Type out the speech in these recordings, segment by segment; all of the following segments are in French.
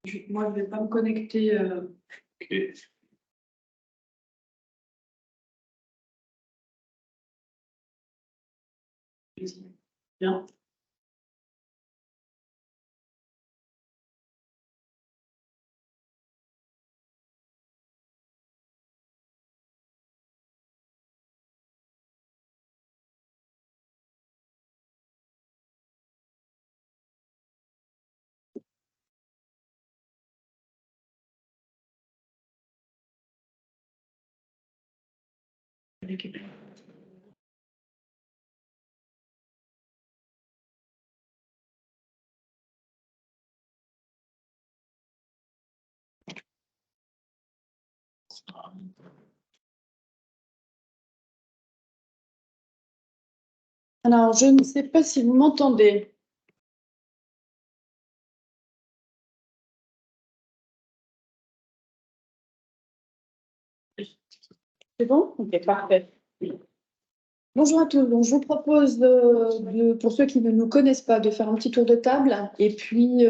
Moi, je ne vais pas me connecter. Ok. Bien. Alors, je ne sais pas si vous m'entendez. C'est bon? Ok, parfait. Bonjour à tous. Donc, je vous propose, pour ceux qui ne nous connaissent pas, de faire un petit tour de table et puis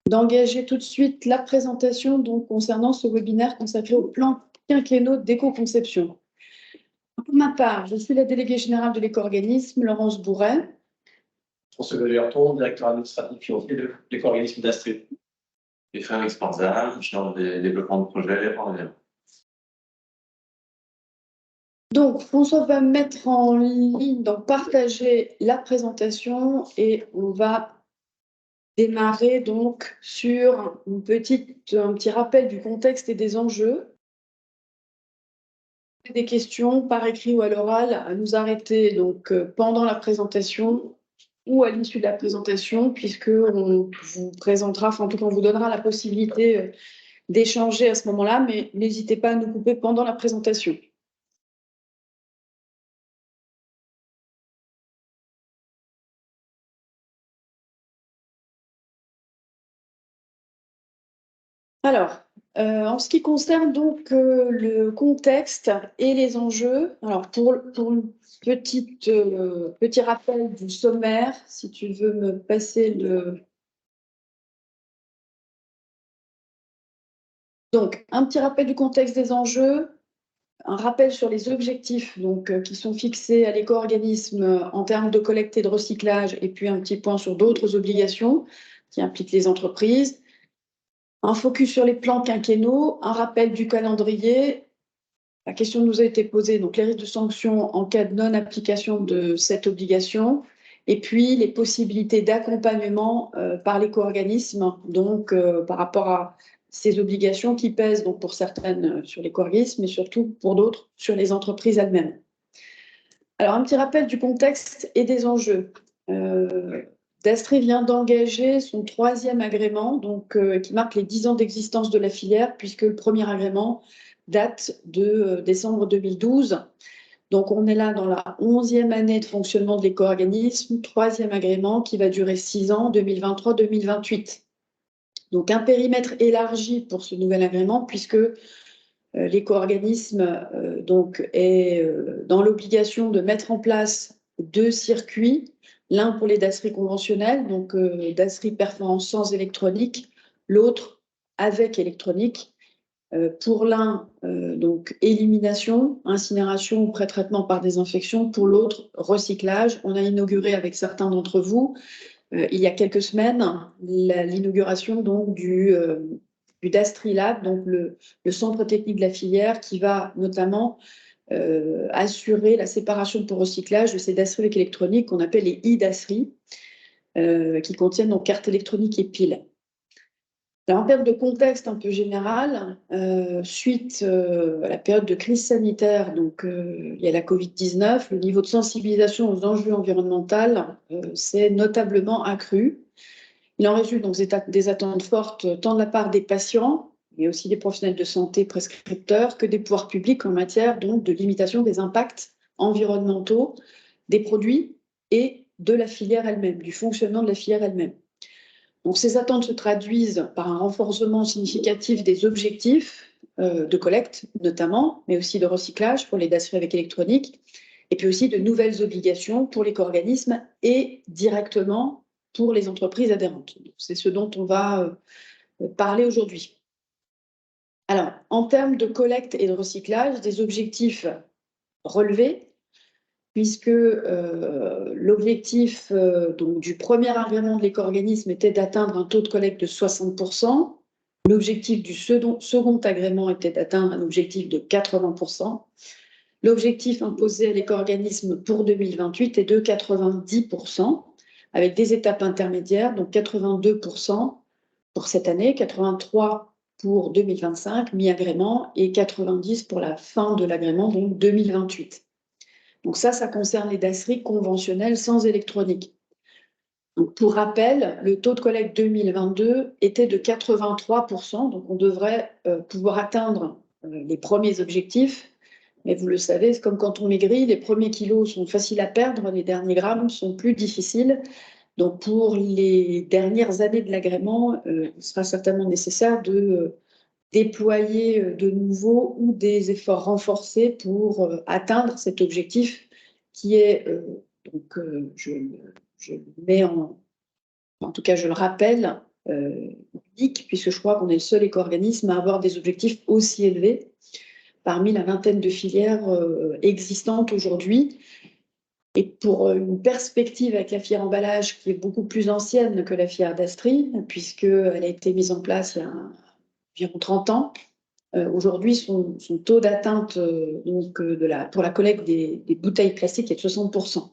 d'engager tout de suite la présentation donc, concernant ce webinaire consacré au plan quinquennaux d'éco-conception. Pour ma part, je suis la déléguée générale de l'éco-organisme, Laurence Bourret. François Galerton, directeur administratif financier de l'éco-organisme d'Astrid. Et Frédéric Sparza, chargé des développements de projets en lien. Donc, François va mettre en ligne, donc partager la présentation et on va démarrer donc sur un petit rappel du contexte et des enjeux. Des questions par écrit ou à l'oral à nous arrêter donc pendant la présentation ou à l'issue de la présentation, puisque on vous présentera, enfin en tout cas on vous donnera la possibilité d'échanger à ce moment-là, mais n'hésitez pas à nous couper pendant la présentation. Alors, en ce qui concerne donc le contexte et les enjeux, alors pour une petit rappel du sommaire, si tu veux me passer le... Donc, un petit rappel du contexte des enjeux, un rappel sur les objectifs donc, qui sont fixés à l'éco-organisme en termes de collecte et de recyclage, et puis un petit point sur d'autres obligations qui impliquent les entreprises. Un focus sur les plans quinquennaux, un rappel du calendrier. La question nous a été posée, donc les risques de sanctions en cas de non-application de cette obligation, et puis les possibilités d'accompagnement par l'éco-organisme, donc par rapport à ces obligations qui pèsent donc pour certaines sur l'éco-organisme, mais surtout pour d'autres sur les entreprises elles-mêmes. Alors un petit rappel du contexte et des enjeux. D'Astrid vient d'engager son 3e agrément, donc, qui marque les 10 ans d'existence de la filière, puisque le premier agrément date de décembre 2012. Donc, on est là dans la 11e année de fonctionnement de l'éco-organisme, 3e agrément qui va durer 6 ans, 2023-2028. Donc, un périmètre élargi pour ce nouvel agrément, puisque l'éco-organisme donc est dans l'obligation de mettre en place 2 circuits, l'un pour les DASRI conventionnels, donc DASRI performance sans électronique, l'autre avec électronique. Pour l'un, donc élimination, incinération ou pré-traitement par désinfection, pour l'autre, recyclage. On a inauguré avec certains d'entre vous, il y a quelques semaines, l'inauguration donc du DASTRI Lab, donc le centre technique de la filière qui va notamment assurer la séparation pour recyclage de ces DASTRI avec électronique qu'on appelle les e-DASTRI, qui contiennent donc carte électronique et piles. Alors, en termes de contexte un peu général, suite à la période de crise sanitaire, donc il y a la Covid-19, le niveau de sensibilisation aux enjeux environnementaux s'est notablement accru. Il en résulte donc des attentes fortes tant de la part des patients, mais aussi des professionnels de santé prescripteurs, que des pouvoirs publics en matière donc, de limitation des impacts environnementaux des produits et de la filière elle-même, du fonctionnement de la filière elle-même. Donc, ces attentes se traduisent par un renforcement significatif des objectifs de collecte, notamment, mais aussi de recyclage pour les DASRI avec électronique, et puis aussi de nouvelles obligations pour l'éco-organisme et directement pour les entreprises adhérentes. C'est ce dont on va parler aujourd'hui. Alors, en termes de collecte et de recyclage, des objectifs relevés, puisque l'objectif donc du premier agrément de l'éco-organisme était d'atteindre un taux de collecte de 60%. L'objectif du second agrément était d'atteindre un objectif de 80%. L'objectif imposé à l'éco-organisme pour 2028 est de 90%, avec des étapes intermédiaires, donc 82% pour cette année, 83% pour 2025, mi-agrément, et 90% pour la fin de l'agrément, donc 2028. Donc ça concerne les dasseries conventionnelles sans électronique. Donc pour rappel, le taux de collecte 2022 était de 83%, donc on devrait pouvoir atteindre les premiers objectifs. Mais vous le savez, c'est comme quand on maigrit, les premiers kilos sont faciles à perdre, les derniers grammes sont plus difficiles. Donc pour les dernières années de l'agrément, il sera certainement nécessaire de déployer de nouveau ou des efforts renforcés pour atteindre cet objectif qui est, donc je le mets en tout cas je le rappelle, unique, puisque je crois qu'on est le seul éco-organisme à avoir des objectifs aussi élevés parmi la vingtaine de filières existantes aujourd'hui. Et pour une perspective avec la filière emballage qui est beaucoup plus ancienne que la filière d'Astri, puisqu'elle a été mise en place il y a environ 30 ans, aujourd'hui, son taux d'atteinte pour la collecte des bouteilles plastiques est de 60%.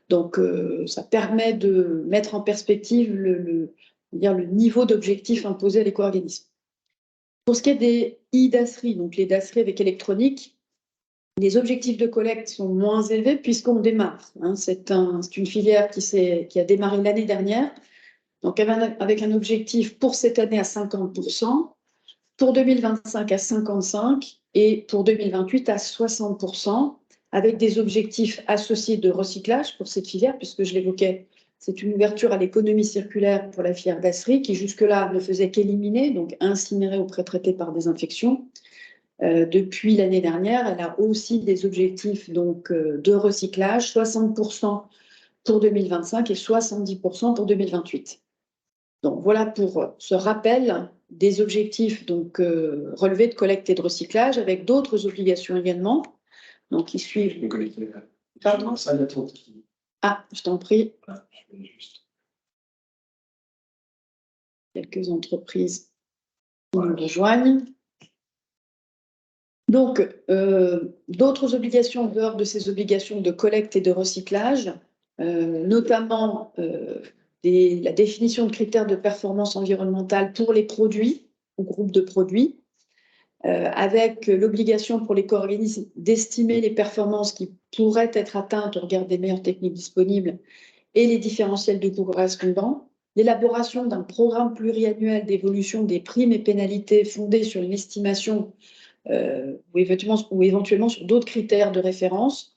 Donc, ça permet de mettre en perspective le niveau d'objectif imposé à l'éco-organisme. Pour ce qui est des e-dasseries, donc les dasseries avec électronique, les objectifs de collecte sont moins élevés puisqu'on démarre. C'est une filière qui a démarré l'année dernière, donc avec un objectif pour cette année à 50%, pour 2025 à 55% et pour 2028 à 60%, avec des objectifs associés de recyclage pour cette filière, puisque je l'évoquais, c'est une ouverture à l'économie circulaire pour la filière dasserie qui jusque-là ne faisait qu'éliminer, donc incinérer ou pré-traiter par désinfection. Depuis l'année dernière, elle a aussi des objectifs donc, de recyclage, 60% pour 2025 et 70% pour 2028. Donc voilà pour ce rappel des objectifs donc, relevés de collecte et de recyclage, avec d'autres obligations également, donc qui suivent. Pardon ? Ah, je t'en prie. Quelques entreprises qui nous rejoignent. Donc, d'autres obligations en dehors de ces obligations de collecte et de recyclage, notamment la définition de critères de performance environnementale pour les produits ou groupes de produits, avec l'obligation pour l'éco-organisme d'estimer les performances qui pourraient être atteintes au regard des meilleures techniques disponibles et les différentiels de coûts correspondants, l'élaboration d'un programme pluriannuel d'évolution des primes et pénalités fondé sur une estimation ou éventuellement sur d'autres critères de référence.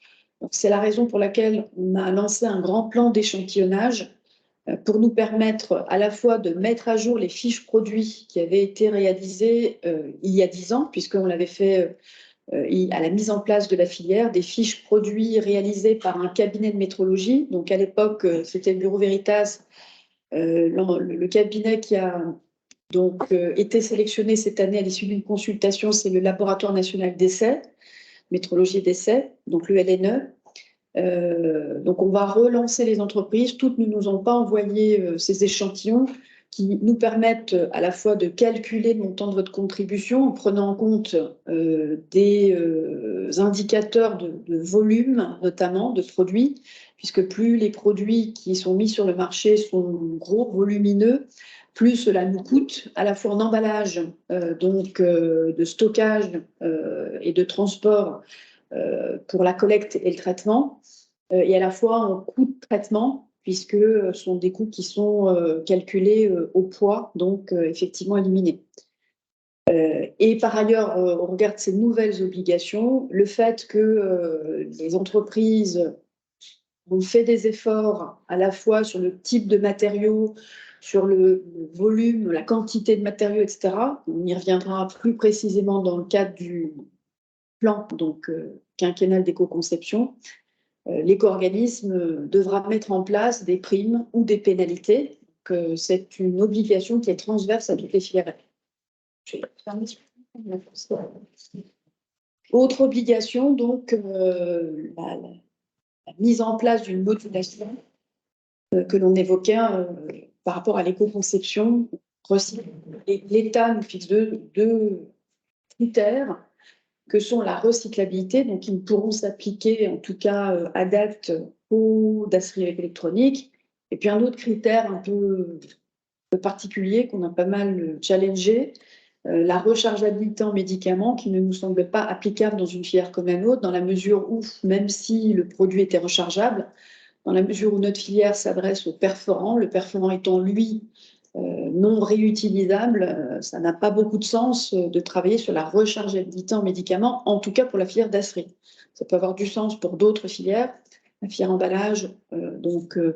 C'est la raison pour laquelle on a lancé un grand plan d'échantillonnage pour nous permettre à la fois de mettre à jour les fiches produits qui avaient été réalisées il y a 10 ans, puisqu'on l'avait fait à la mise en place de la filière, des fiches produits réalisées par un cabinet de métrologie. Donc à l'époque, c'était le Bureau Veritas, le cabinet qui a donc été sélectionné cette année à l'issue d'une consultation, c'est le Laboratoire national d'essais, métrologie et d'essais, donc le LNE. Donc on va relancer les entreprises. Toutes ne nous ont pas envoyé ces échantillons qui nous permettent à la fois de calculer le montant de votre contribution en prenant en compte des indicateurs de volume, notamment de produits, puisque plus les produits qui sont mis sur le marché sont gros, volumineux, plus cela nous coûte, à la fois en emballage, de stockage et de transport pour la collecte et le traitement, et à la fois en coût de traitement, puisque ce sont des coûts qui sont calculés au poids, donc effectivement éliminés. Et par ailleurs, on regarde ces nouvelles obligations, le fait que les entreprises ont fait des efforts à la fois sur le type de matériaux, sur le volume, la quantité de matériaux, etc. On y reviendra plus précisément dans le cadre du plan donc, quinquennal d'éco-conception. l'éco-organisme devra mettre en place des primes ou des pénalités. C'est une obligation qui est transverse à toutes les filières. Autre obligation, donc, la mise en place d'une modulation que l'on évoquait par rapport à l'éco-conception. L'État nous fixe deux critères que sont la recyclabilité, donc qui ne pourront s'appliquer en tout cas à date aux dasseries électroniques, et puis un autre critère un peu particulier qu'on a pas mal challengé, la rechargeabilité en médicaments qui ne nous semble pas applicable dans une filière comme la nôtre, dans la mesure où, même si le produit était rechargeable, dans la mesure où notre filière s'adresse au perforant, le perforant étant lui non réutilisable, ça n'a pas beaucoup de sens de travailler sur la rechargeabilité en médicaments, en tout cas pour la filière dasserie. Ça peut avoir du sens pour d'autres filières, la filière emballage,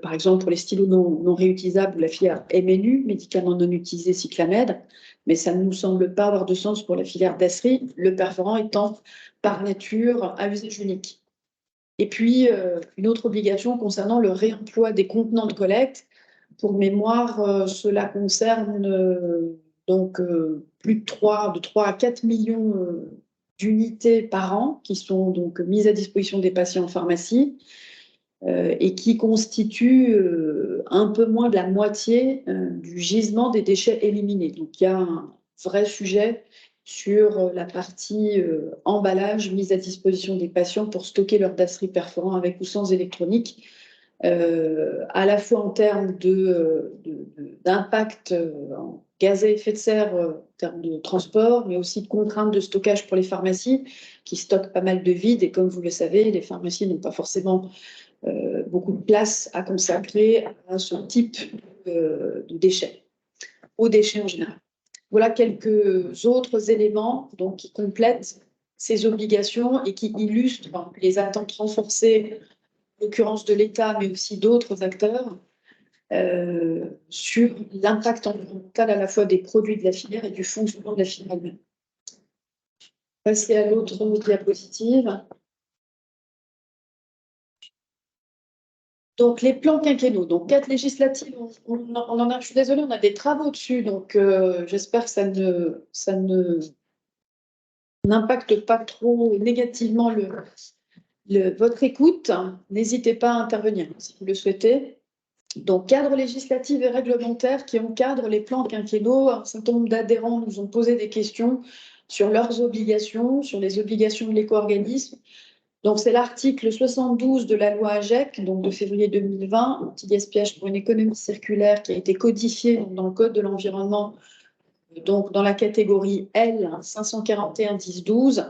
par exemple pour les stylos non réutilisables, ou la filière MNU, médicaments non utilisés cyclamède, mais ça ne nous semble pas avoir de sens pour la filière dasserie, le perforant étant par nature à usage unique. Et puis, une autre obligation concernant le réemploi des contenants de collecte. Pour mémoire, cela concerne plus de 3 à 4 millions d'unités par an qui sont donc mises à disposition des patients en pharmacie et qui constituent un peu moins de la moitié du gisement des déchets éliminés. Donc, il y a un vrai sujet sur la partie emballage mise à disposition des patients pour stocker leurs dasseries perforants avec ou sans électronique, à la fois en termes d'impact en gaz à effet de serre, en termes de transport, mais aussi de contraintes de stockage pour les pharmacies qui stockent pas mal de vide. Et comme vous le savez, les pharmacies n'ont pas forcément beaucoup de place à consacrer à ce type de déchets, aux déchets en général. Voilà quelques autres éléments donc, qui complètent ces obligations et qui illustrent les attentes renforcées, en l'occurrence de l'État, mais aussi d'autres acteurs, sur l'impact environnemental à la fois des produits de la filière et du fonctionnement de la filière elle-même. Passer à l'autre diapositive. Donc, les plans quinquennaux, donc 4 législatives, je suis désolée, on a des travaux dessus, donc j'espère que ça ne n'impacte pas trop négativement votre écoute. N'hésitez pas à intervenir si vous le souhaitez. Donc, cadre législatif et réglementaire qui encadre les plans quinquennaux. Un certain nombre d'adhérents nous ont posé des questions sur leurs obligations, sur les obligations de l'éco-organisme. Donc, c'est l'article 72 de la loi AGEC, donc de février 2020, anti-gaspillage pour une économie circulaire, qui a été codifié dans le Code de l'environnement, donc dans la catégorie L 541-10-12,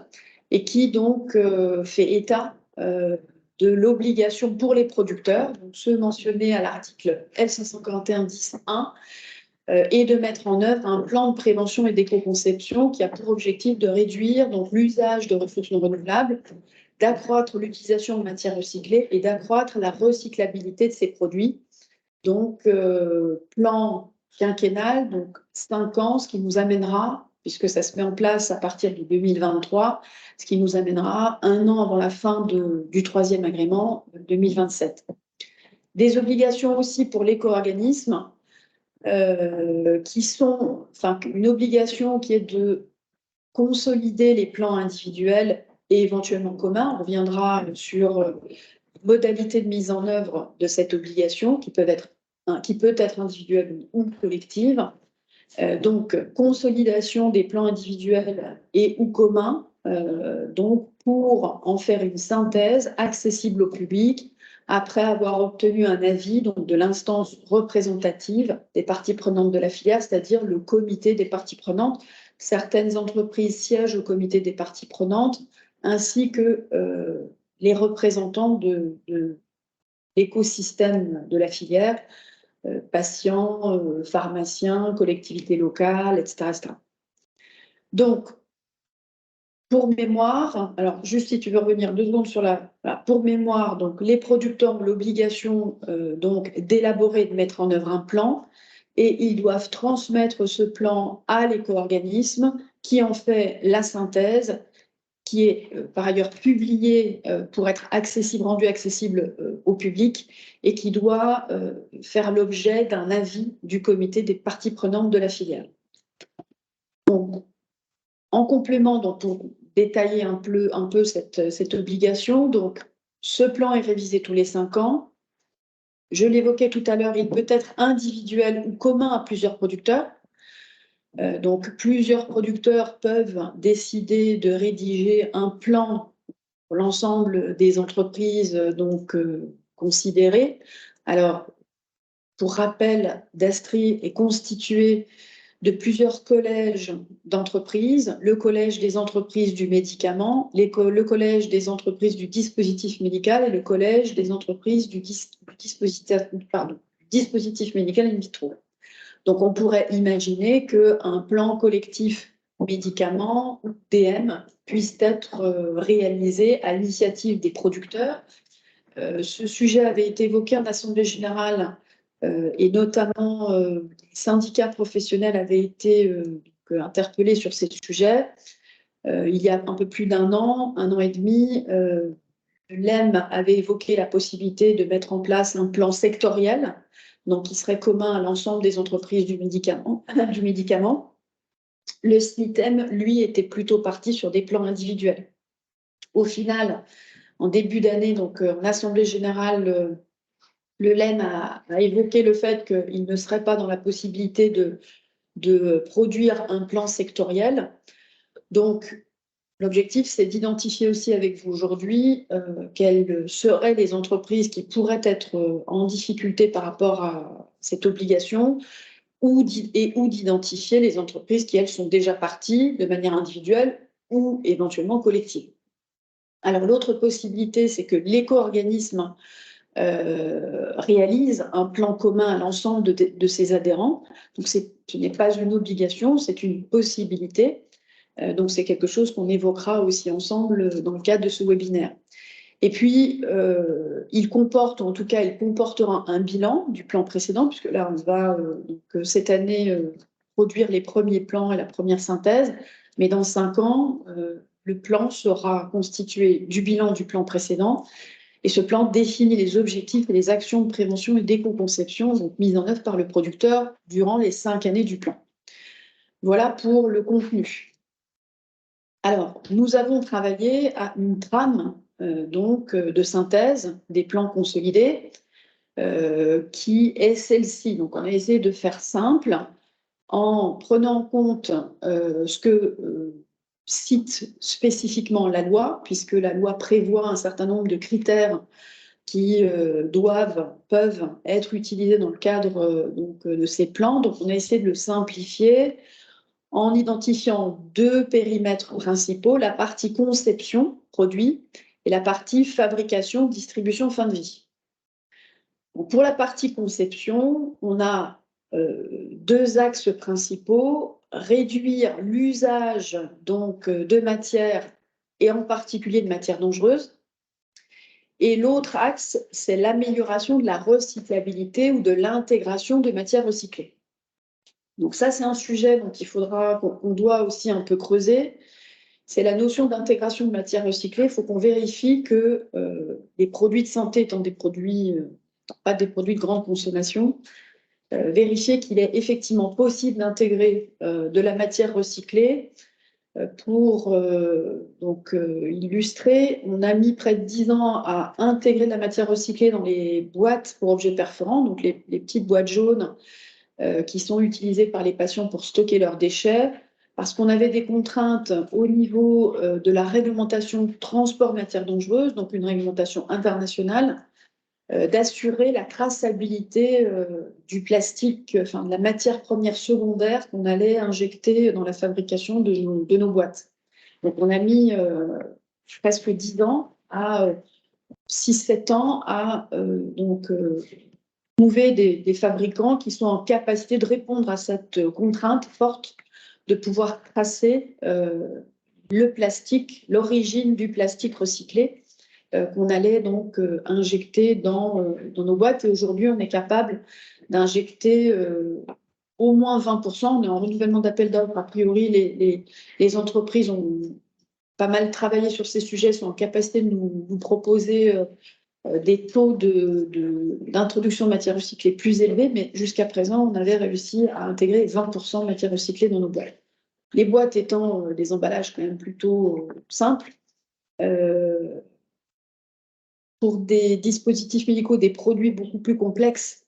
et qui donc fait état de l'obligation pour les producteurs, donc ceux mentionnés à l'article L 541-10-1, et de mettre en œuvre un plan de prévention et d'éco-conception qui a pour objectif de réduire l'usage de ressources non renouvelables, d'accroître l'utilisation de matières recyclées et d'accroître la recyclabilité de ces produits. Donc, plan quinquennal, donc 5 ans, ce qui nous amènera, puisque ça se met en place à partir de 2023, ce qui nous amènera 1 an avant la fin du 3e agrément, 2027. Des obligations aussi pour l'éco-organisme, qui sont, une obligation qui est de consolider les plans individuels et éventuellement communs. On reviendra sur modalités de mise en œuvre de cette obligation qui peut être individuelle ou collective. Donc, consolidation des plans individuels et ou communs, donc pour en faire une synthèse accessible au public après avoir obtenu un avis donc, de l'instance représentative des parties prenantes de la filière, c'est-à-dire le comité des parties prenantes. Certaines entreprises siègent au comité des parties prenantes, ainsi que les représentants de l'écosystème de la filière, patients, pharmaciens, collectivités locales, etc., etc. Donc, pour mémoire, alors juste si tu veux revenir 2 secondes sur pour mémoire, donc les producteurs ont l'obligation donc d'élaborer et de mettre en œuvre un plan, et ils doivent transmettre ce plan à l'éco-organisme qui en fait la synthèse, qui est par ailleurs publié pour être rendu accessible au public et qui doit faire l'objet d'un avis du comité des parties prenantes de la filière. Donc, en complément, donc, pour détailler un peu cette obligation, donc, ce plan est révisé tous les 5 ans. Je l'évoquais tout à l'heure, il peut être individuel ou commun à plusieurs producteurs. Donc, plusieurs producteurs peuvent décider de rédiger un plan pour l'ensemble des entreprises considérées. Alors, pour rappel, Dastri est constitué de plusieurs collèges d'entreprises, le collège des entreprises du médicament, le collège des entreprises du dispositif médical et le collège des entreprises du dispositif médical in vitro. Donc, on pourrait imaginer qu'un plan collectif médicaments ou DM puisse être réalisé à l'initiative des producteurs. Ce sujet avait été évoqué en Assemblée générale et notamment les syndicats professionnels avaient été interpellés sur ces sujets. Il y a un peu plus d'un an et demi, l'EM avait évoqué la possibilité de mettre en place un plan sectoriel, donc qui serait commun à l'ensemble des entreprises du médicament. Le SNITEM, lui, était plutôt parti sur des plans individuels. Au final, en début d'année, donc en Assemblée générale, le LEM a évoqué le fait qu'il ne serait pas dans la possibilité de produire un plan sectoriel. Donc, l'objectif, c'est d'identifier aussi avec vous aujourd'hui quelles seraient les entreprises qui pourraient être en difficulté par rapport à cette obligation ou d'identifier les entreprises qui, elles, sont déjà parties de manière individuelle ou éventuellement collective. Alors, l'autre possibilité, c'est que l'éco-organisme réalise un plan commun à l'ensemble de ses adhérents. Donc, ce n'est pas une obligation, c'est une possibilité. Donc, c'est quelque chose qu'on évoquera aussi ensemble dans le cadre de ce webinaire. Et puis, il comportera un bilan du plan précédent, puisque là, on va cette année produire les premiers plans et la première synthèse. Mais dans 5 ans, le plan sera constitué du bilan du plan précédent. Et ce plan définit les objectifs et les actions de prévention et d'éco-conception donc mises en œuvre par le producteur durant les 5 années du plan. Voilà pour le contenu. Alors, nous avons travaillé à une trame de synthèse des plans consolidés qui est celle-ci. Donc, on a essayé de faire simple en prenant en compte ce que cite spécifiquement la loi, puisque la loi prévoit un certain nombre de critères qui peuvent être utilisés dans le cadre de ces plans. Donc, on a essayé de le simplifier en identifiant 2 périmètres principaux, la partie conception, produit, et la partie fabrication, distribution, fin de vie. Donc, pour la partie conception, on a 2 axes principaux, réduire l'usage de matières, et en particulier de matières dangereuses. Et l'autre axe, c'est l'amélioration de la recyclabilité ou de l'intégration de matières recyclées. Donc ça, c'est un sujet qu'on doit aussi un peu creuser. C'est la notion d'intégration de matières recyclées. Il faut qu'on vérifie que les produits de santé étant pas des produits de grande consommation, vérifier qu'il est effectivement possible d'intégrer de la matière recyclée. Pour illustrer, on a mis près de 10 ans à intégrer de la matière recyclée dans les boîtes pour objets perforants, donc les petites boîtes jaunes qui sont utilisées par les patients pour stocker leurs déchets, parce qu'on avait des contraintes au niveau de la réglementation transport matières dangereuses, donc une réglementation internationale, d'assurer la traçabilité du plastique, de la matière première secondaire qu'on allait injecter dans la fabrication de nos boîtes. Donc, on a mis presque 10 ans à 6-7 ans à trouver des fabricants qui sont en capacité de répondre à cette contrainte forte de pouvoir tracer le plastique, l'origine du plastique recyclé qu'on allait donc injecter dans nos boîtes. Et aujourd'hui, on est capable d'injecter au moins 20%. On est en renouvellement d'appel d'offres. A priori, les entreprises ont pas mal travaillé sur ces sujets, sont en capacité de nous proposer des taux d'introduction de matières recyclées plus élevés, mais jusqu'à présent, on avait réussi à intégrer 20% de matières recyclées dans nos boîtes. Les boîtes étant des emballages quand même plutôt simples. Pour des dispositifs médicaux, des produits beaucoup plus complexes,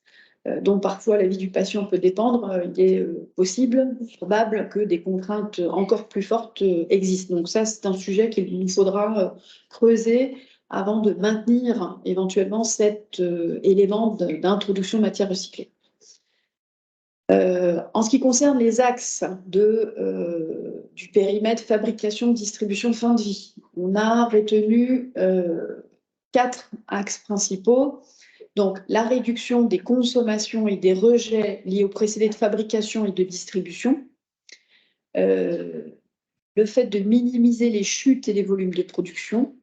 dont parfois la vie du patient peut dépendre, il est possible, probable que des contraintes encore plus fortes existent. Donc ça, c'est un sujet qu'il nous faudra creuser avant de maintenir éventuellement cet élément d'introduction de matière recyclée. En ce qui concerne les axes du périmètre fabrication, distribution, fin de vie, on a retenu 4 axes principaux. Donc, la réduction des consommations et des rejets liés aux procédés de fabrication et de distribution, le fait de minimiser les chutes et les volumes de production,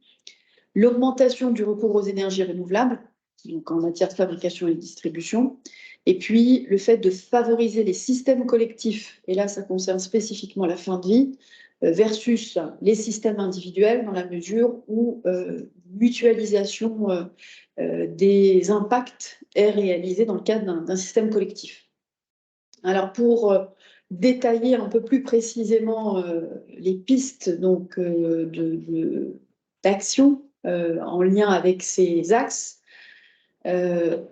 l'augmentation du recours aux énergies renouvelables, donc en matière de fabrication et de distribution, et puis le fait de favoriser les systèmes collectifs, et là ça concerne spécifiquement la fin de vie, versus les systèmes individuels dans la mesure où mutualisation des impacts est réalisée dans le cadre d'un système collectif. Alors pour détailler un peu plus précisément les pistes d'action en lien avec ces axes,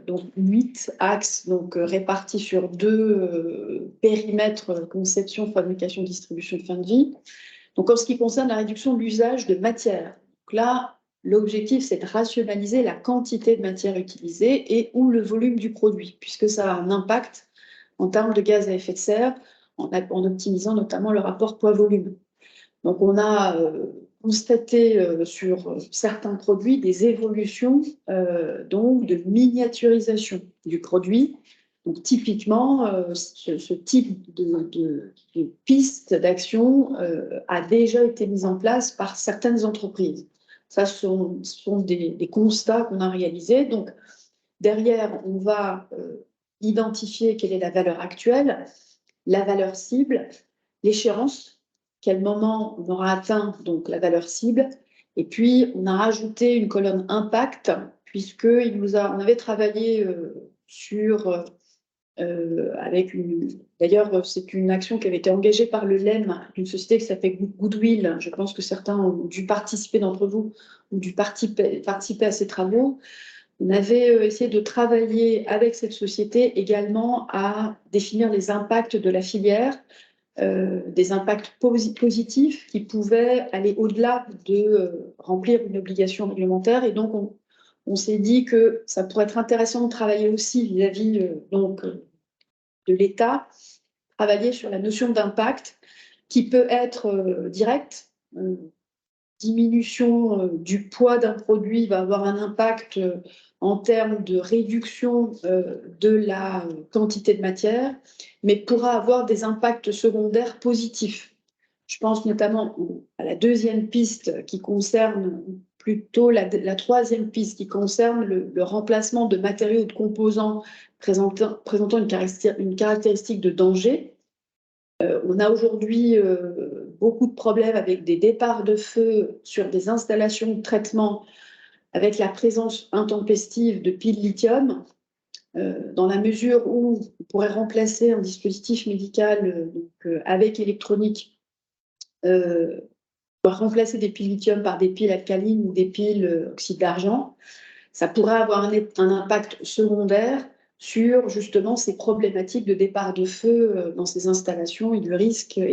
donc 8 axes répartis sur 2 périmètres conception, fabrication, distribution, fin de vie. Donc en ce qui concerne la réduction de l'usage de matière, donc là l'objectif c'est de rationaliser la quantité de matière utilisée et ou le volume du produit, puisque ça a un impact en termes de gaz à effet de serre, en optimisant notamment le rapport poids-volume. Donc on a constaté sur certains produits des évolutions donc de miniaturisation du produit. Donc typiquement, ce type de piste d'action a déjà été mise en place par certaines entreprises. Ça, ce sont des constats qu'on a réalisés. Donc derrière, on va identifier quelle est la valeur actuelle, la valeur cible, l'échéance, quel moment on aura atteint donc la valeur cible, et puis on a rajouté une colonne impact, puisqu'on avait travaillé avec d'ailleurs c'est une action qui avait été engagée par le LEM, une société qui s'appelle Goodwill, je pense que certains ont dû participer d'entre vous, ont dû participer à ces travaux. On avait essayé de travailler avec cette société également à définir les impacts de la filière, des impacts positifs qui pouvaient aller au-delà de remplir une obligation réglementaire. Et donc, on s'est dit que ça pourrait être intéressant de travailler aussi vis-à-vis de l'État, travailler sur la notion d'impact qui peut être directe. Diminution du poids d'un produit va avoir un impact en termes de réduction de la quantité de matière, mais pourra avoir des impacts secondaires positifs. Je pense notamment à la deuxième piste qui concerne plutôt la troisième piste qui concerne le remplacement de matériaux ou de composants présentant une caractéristique de danger. On a aujourd'hui beaucoup de problèmes avec des départs de feu sur des installations de traitement avec la présence intempestive de piles lithium, dans la mesure où on pourrait remplacer un dispositif médical avec électronique, remplacer des piles lithium par des piles alcalines ou des piles oxyde d'argent. Ça pourrait avoir un impact secondaire sur justement ces problématiques de départ de feu dans ces installations et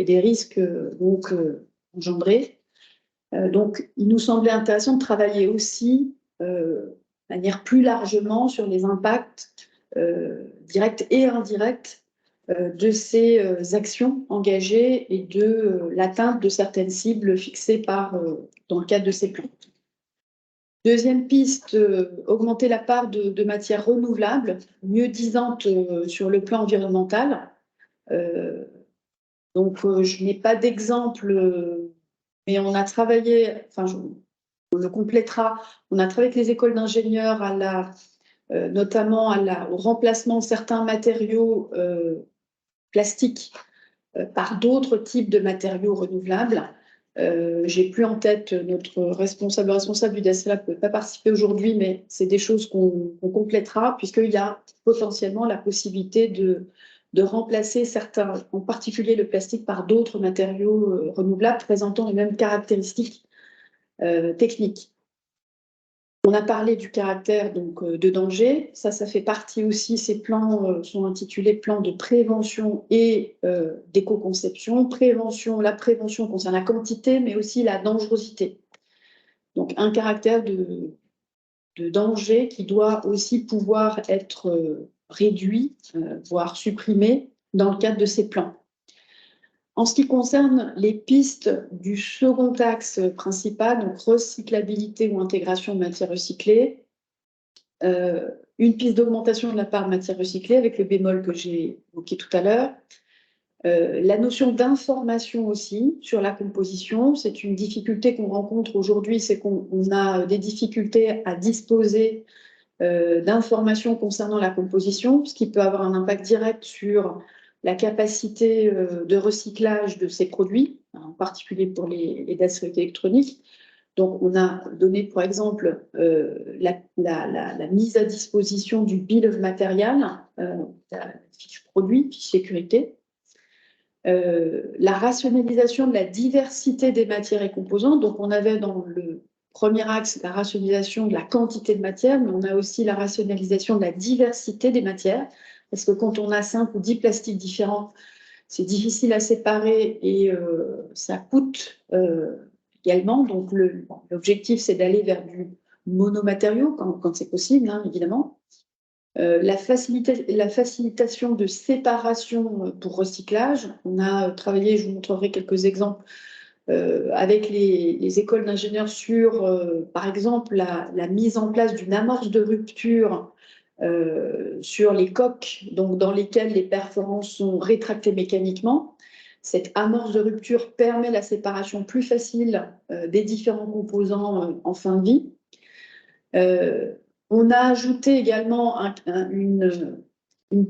des risques engendrés. Donc, il nous semblait intéressant de travailler aussi de manière plus largement sur les impacts directs et indirects de ces actions engagées et de l'atteinte de certaines cibles fixées dans le cadre de ces plans. Deuxième piste, augmenter la part de matières renouvelables, mieux disantes sur le plan environnemental. Je n'ai pas d'exemple, mais on a travaillé, on le complétera, on a travaillé avec les écoles d'ingénieurs notamment au remplacement de certains matériaux plastiques par d'autres types de matériaux renouvelables. J'ai plus en tête notre responsable du DSLA ne peut pas participer aujourd'hui, mais c'est des choses qu'on complétera, puisqu'il y a potentiellement la possibilité de remplacer certains, en particulier le plastique, par d'autres matériaux renouvelables présentant les mêmes caractéristiques techniques. On a parlé du caractère donc, de danger. Ça fait partie aussi, ces plans sont intitulés plans de prévention et d'éco-conception. La prévention concerne la quantité, mais aussi la dangerosité. Donc un caractère de danger qui doit aussi pouvoir être réduit, voire supprimé dans le cadre de ces plans. En ce qui concerne les pistes du second axe principal, donc recyclabilité ou intégration de matières recyclées, une piste d'augmentation de la part de matières recyclées avec le bémol que j'ai évoqué tout à l'heure. La notion d'information aussi sur la composition, c'est une difficulté qu'on rencontre aujourd'hui, c'est qu'on a des difficultés à disposer d'informations concernant la composition, ce qui peut avoir un impact direct sur la capacité de recyclage de ces produits, en particulier pour les dasseries électroniques. Donc, on a donné, par exemple, la mise à disposition du bill of material, la fiche produit, fiche sécurité, la rationalisation de la diversité des matières et composants. Donc, on avait dans le premier axe la rationalisation de la quantité de matière, mais on a aussi la rationalisation de la diversité des matières, parce que quand on a 5 ou 10 plastiques différents, c'est difficile à séparer et ça coûte également. Donc, l'objectif, c'est d'aller vers du monomatériau quand c'est possible, hein, évidemment. La facilitation de séparation pour recyclage. On a travaillé, je vous montrerai quelques exemples, avec les écoles d'ingénieurs sur, par exemple, la mise en place d'une amorce de rupture sur les coques donc, dans lesquelles les perforants sont rétractés mécaniquement. Cette amorce de rupture permet la séparation plus facile des différents composants en fin de vie. On a ajouté également une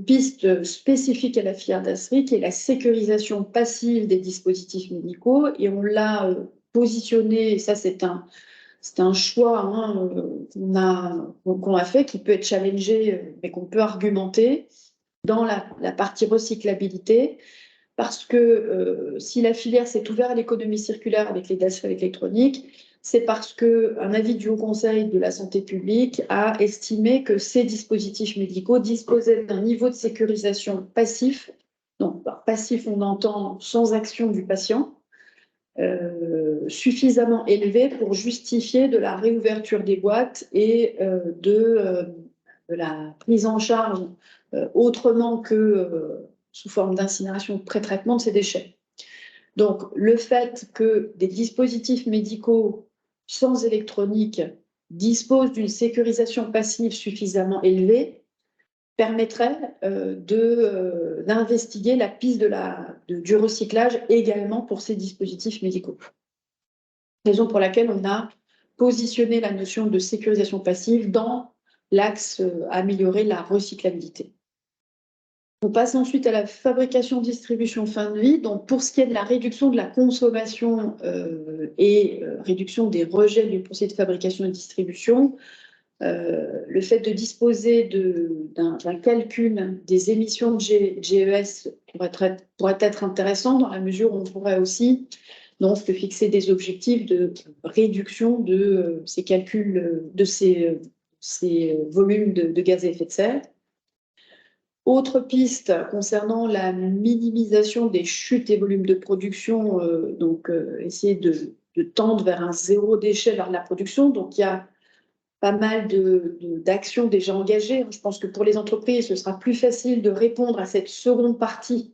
piste spécifique à la filière dasserie qui est la sécurisation passive des dispositifs médicaux et on l'a positionné, et ça c'est un choix hein, qu'on a fait, qui peut être challengé mais qu'on peut argumenter dans la partie recyclabilité parce que si la filière s'est ouverte à l'économie circulaire avec les dasseries électroniques, c'est parce qu'un avis du Haut Conseil de la santé publique a estimé que ces dispositifs médicaux disposaient d'un niveau de sécurisation passif. Donc, par passif, on entend sans action du patient, suffisamment élevé pour justifier de la réouverture des boîtes et de la prise en charge autrement que sous forme d'incinération ou de pré-traitement de ces déchets. Donc, le fait que des dispositifs médicaux sans électronique disposent d'une sécurisation passive suffisamment élevée permettrait d'investiguer la piste du recyclage également pour ces dispositifs médicaux. Raison pour laquelle on a positionné la notion de sécurisation passive dans l'axe améliorer la recyclabilité. On passe ensuite à la fabrication-distribution fin de vie. Donc, pour ce qui est de la réduction de la consommation et réduction des rejets du procédé de fabrication et distribution, le fait de disposer d'un calcul des émissions de GES pourrait être intéressant dans la mesure où on pourrait aussi donc, fixer des objectifs de réduction de ces calculs, de ces volumes de gaz à effet de serre. Autre piste concernant la minimisation des chutes et volumes de production, essayer de tendre vers un zéro déchet vers la production. Donc, il y a pas mal d'actions déjà engagées. Je pense que pour les entreprises, ce sera plus facile de répondre à cette seconde partie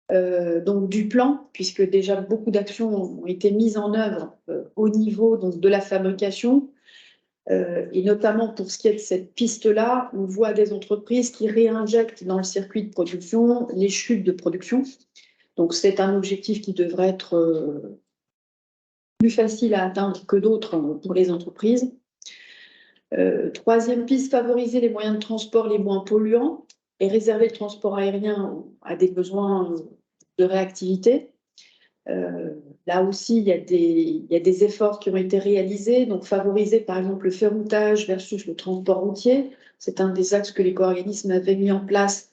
donc du plan, puisque déjà beaucoup d'actions ont été mises en œuvre au niveau donc, de la fabrication. Et notamment pour ce qui est de cette piste-là, on voit des entreprises qui réinjectent dans le circuit de production les chutes de production. Donc c'est un objectif qui devrait être plus facile à atteindre que d'autres pour les entreprises. Troisième piste, favoriser les moyens de transport les moins polluants et réserver le transport aérien à des besoins de réactivité. Là aussi, il y a des efforts qui ont été réalisés, donc favoriser par exemple le ferroutage versus le transport routier. C'est un des axes que l'éco-organisme avait mis en place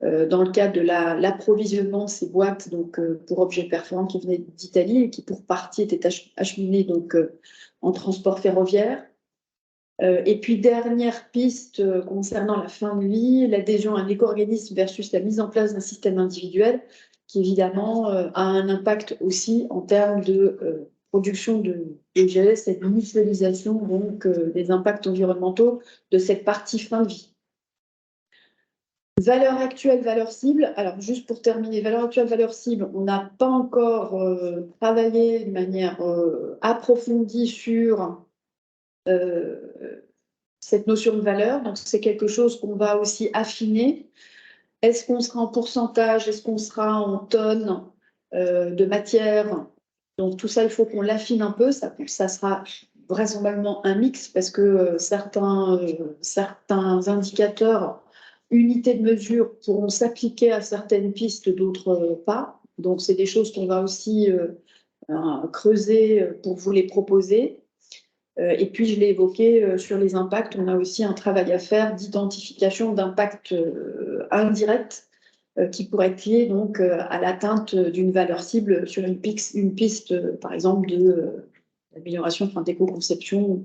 dans le cadre de l'approvisionnement de ces boîtes donc, pour objets performants qui venaient d'Italie et qui pour partie étaient acheminés donc, en transport ferroviaire. Et puis dernière piste concernant la fin de vie, l'adhésion à un éco-organisme versus la mise en place d'un système individuel qui évidemment a un impact aussi en termes de production de GS et de mutualisation donc des impacts environnementaux de cette partie fin de vie. Valeur actuelle, valeur cible. Alors, juste pour terminer, valeur actuelle, valeur cible, on n'a pas encore travaillé de manière approfondie sur cette notion de valeur. Donc, c'est quelque chose qu'on va aussi affiner. Est-ce qu'on sera en pourcentage? Est-ce qu'on sera en tonnes de matière? Donc, tout ça, il faut qu'on l'affine un peu. Ça sera vraisemblablement un mix parce que certains indicateurs unités de mesure pourront s'appliquer à certaines pistes, d'autres pas. Donc, c'est des choses qu'on va aussi creuser pour vous les proposer. Et puis, je l'ai évoqué sur les impacts, on a aussi un travail à faire d'identification d'impacts indirects qui pourraient être liés donc, à l'atteinte d'une valeur cible sur une piste par exemple, d'amélioration, d'éco-conception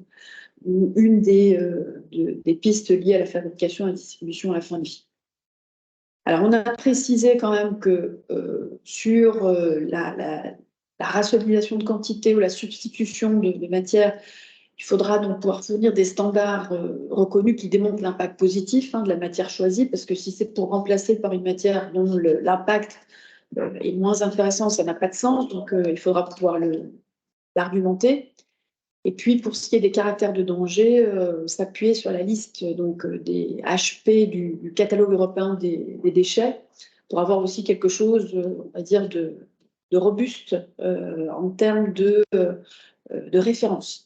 ou une des pistes liées à la fabrication et à la distribution à la fin de vie. Alors, on a précisé quand même que sur la rationalisation de quantité ou la substitution de matière, il faudra donc pouvoir fournir des standards reconnus qui démontrent l'impact positif de la matière choisie, parce que si c'est pour remplacer par une matière dont l'impact est moins intéressant, ça n'a pas de sens, donc il faudra pouvoir l'argumenter. Et puis, pour ce qui est des caractères de danger, s'appuyer sur la liste donc, des HP du catalogue européen des déchets pour avoir aussi quelque chose, on va dire, de robuste en termes de référence.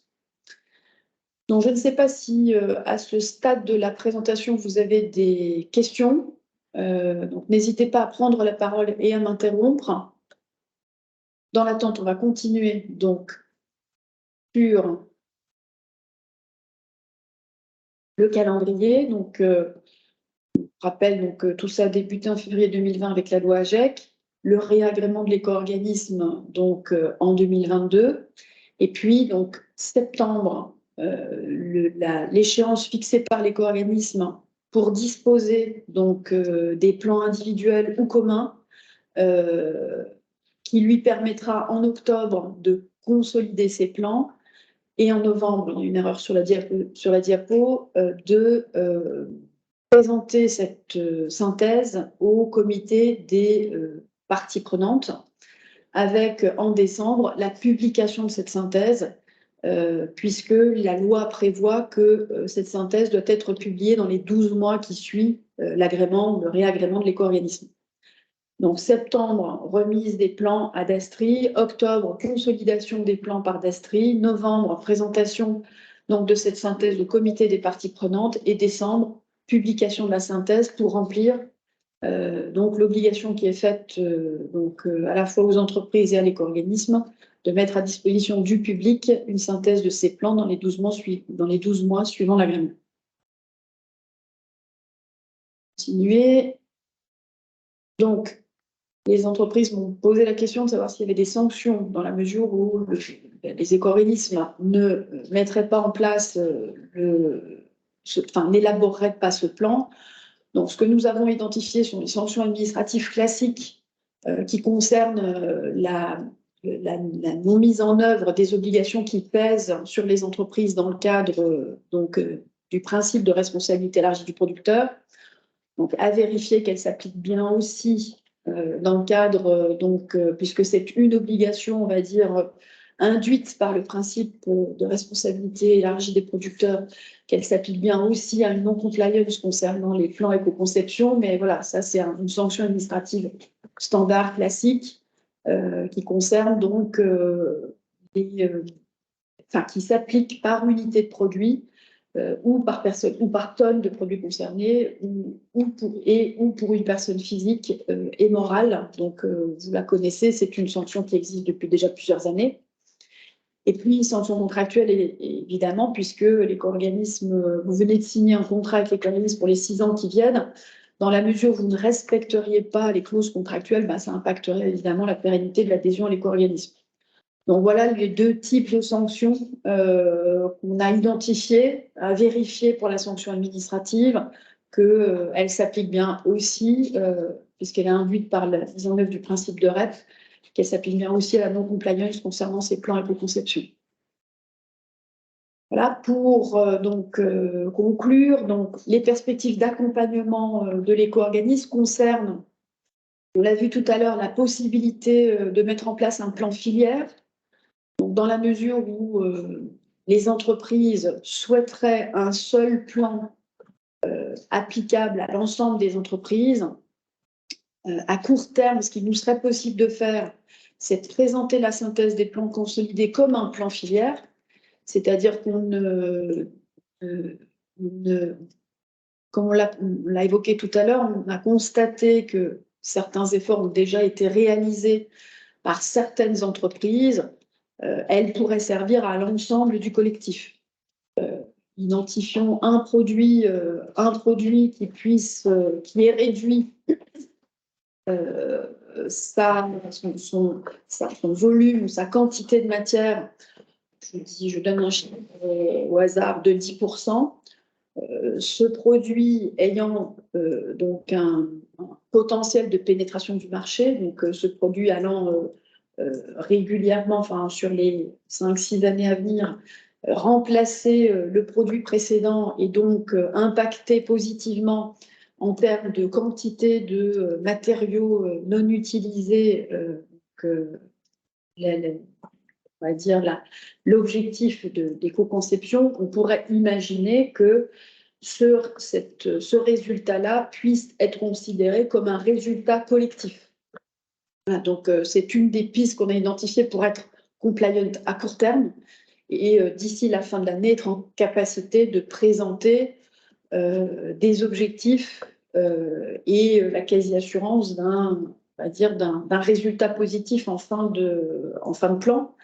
Donc, je ne sais pas si à ce stade de la présentation, vous avez des questions. Donc, n'hésitez pas à prendre la parole et à m'interrompre. Dans l'attente, on va continuer donc sur le calendrier. Donc, je rappelle donc, tout ça a débuté en février 2020 avec la loi AGEC, le réagrément de l'éco-organisme donc en 2022, et puis donc septembre, l'échéance fixée par l'éco-organisme pour disposer donc des plans individuels ou communs qui lui permettra en octobre de consolider ses plans et en novembre, il y a une erreur sur la diapo, de présenter cette synthèse au comité des parties prenantes avec en décembre la publication de cette synthèse puisque la loi prévoit que cette synthèse doit être publiée dans les 12 mois qui suivent l'agrément ou le réagrément de l'éco-organisme. Donc septembre, remise des plans à Dastri, octobre, consolidation des plans par Dastri, novembre, présentation donc, de cette synthèse au comité des parties prenantes et décembre, publication de la synthèse pour remplir donc l'obligation qui est faite à la fois aux entreprises et à l'éco-organisme de mettre à disposition du public une synthèse de ces plans dans les 12 mois suivant l'agrément. Continuer. Donc, les entreprises m'ont posé la question de savoir s'il y avait des sanctions dans la mesure où les éco-organismes ne mettraient pas en place, n'élaboreraient pas ce plan. Donc, ce que nous avons identifié sont les sanctions administratives classiques qui concernent la non-mise en œuvre des obligations qui pèsent sur les entreprises dans le cadre du principe de responsabilité élargie du producteur. Donc, à vérifier qu'elles s'appliquent bien aussi dans le cadre, puisque c'est une obligation, on va dire, induite par le principe de responsabilité élargie des producteurs, qu'elle s'applique bien aussi à une non-compliance concernant les plans éco-conception. Mais voilà, ça, c'est une sanction administrative standard, classique, qui concerne donc qui s'applique par unité de produit ou par personne ou par tonne de produits concernés, ou pour une personne physique et morale. Donc, vous la connaissez, c'est une sanction qui existe depuis déjà plusieurs années. Et puis, sanction contractuelle, évidemment, puisque l'éco-organisme, vous venez de signer un contrat avec l'éco-organisme pour les 6 ans qui viennent. Dans la mesure où vous ne respecteriez pas les clauses contractuelles, ça impacterait évidemment la pérennité de l'adhésion à l'éco-organisme. Donc voilà les 2 types de sanctions qu'on a identifiées, à vérifier pour la sanction administrative, qu'elle s'applique bien aussi, puisqu'elle est induite par la mise en œuvre du principe de REP, qu'elle s'applique bien aussi à la non-compliance concernant ces plans éco-conception. Voilà, pour conclure, donc, les perspectives d'accompagnement de l'éco-organisme concernent, on l'a vu tout à l'heure, la possibilité de mettre en place un plan filière. Donc, dans la mesure où les entreprises souhaiteraient un seul plan applicable à l'ensemble des entreprises, à court terme, ce qu'il nous serait possible de faire, c'est de présenter la synthèse des plans consolidés comme un plan filière, c'est-à-dire qu'on comme on l'a évoqué tout à l'heure, on a constaté que certains efforts ont déjà été réalisés par certaines entreprises. Elles pourraient servir à l'ensemble du collectif. Identifions un produit qui est réduit son volume, sa quantité de matière. Je donne un chiffre au hasard de 10%. Ce produit ayant donc un potentiel de pénétration du marché, donc ce produit allant régulièrement, enfin sur les 5-6 années à venir, remplacer le produit précédent et donc impacter positivement en termes de quantité de matériaux non utilisés, on va dire l'objectif d'éco-conception, on pourrait imaginer que ce résultat-là puisse être considéré comme un résultat collectif. Voilà, donc, c'est une des pistes qu'on a identifiées pour être compliant à court terme et d'ici la fin de l'année, être en capacité de présenter des objectifs et la quasi-assurance d'un résultat positif en fin de plan,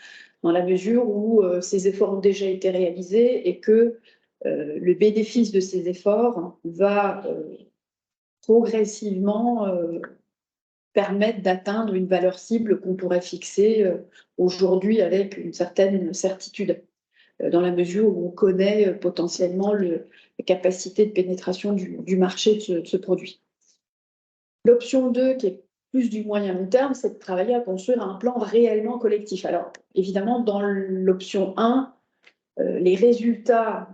dans la mesure où ces efforts ont déjà été réalisés et que le bénéfice de ces efforts va progressivement permettre d'atteindre une valeur cible qu'on pourrait fixer aujourd'hui avec une certaine certitude, dans la mesure où on connaît potentiellement la capacité de pénétration du marché de ce produit. L'option 2, qui est plus du moyen long terme, c'est de travailler à construire un plan réellement collectif. Alors, évidemment, dans l'option 1, les résultats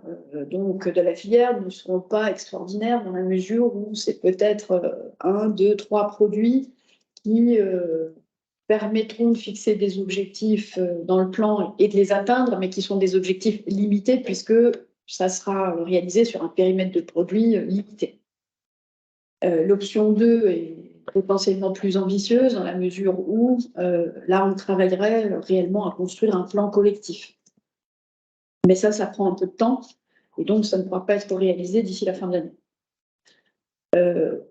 donc de la filière ne seront pas extraordinaires dans la mesure où c'est peut-être 1, 2, 3 produits qui permettront de fixer des objectifs dans le plan et de les atteindre, mais qui sont des objectifs limités puisque ça sera réalisé sur un périmètre de produits limité. L'option 2 est potentiellement plus ambitieuse dans la mesure où là, on travaillerait réellement à construire un plan collectif. Mais ça prend un peu de temps et donc ça ne pourra pas être réalisé d'ici la fin de l'année.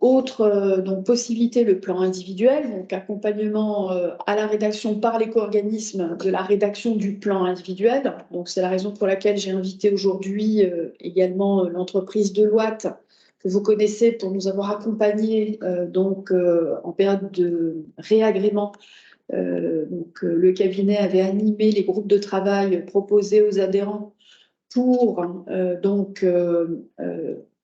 Autre possibilité, le plan individuel, donc accompagnement à la rédaction par l'éco-organisme de la rédaction du plan individuel. Donc c'est la raison pour laquelle j'ai invité aujourd'hui également l'entreprise Deloitte, que vous connaissez pour nous avoir accompagnés en période de réagrément. Le cabinet avait animé les groupes de travail proposés aux adhérents pour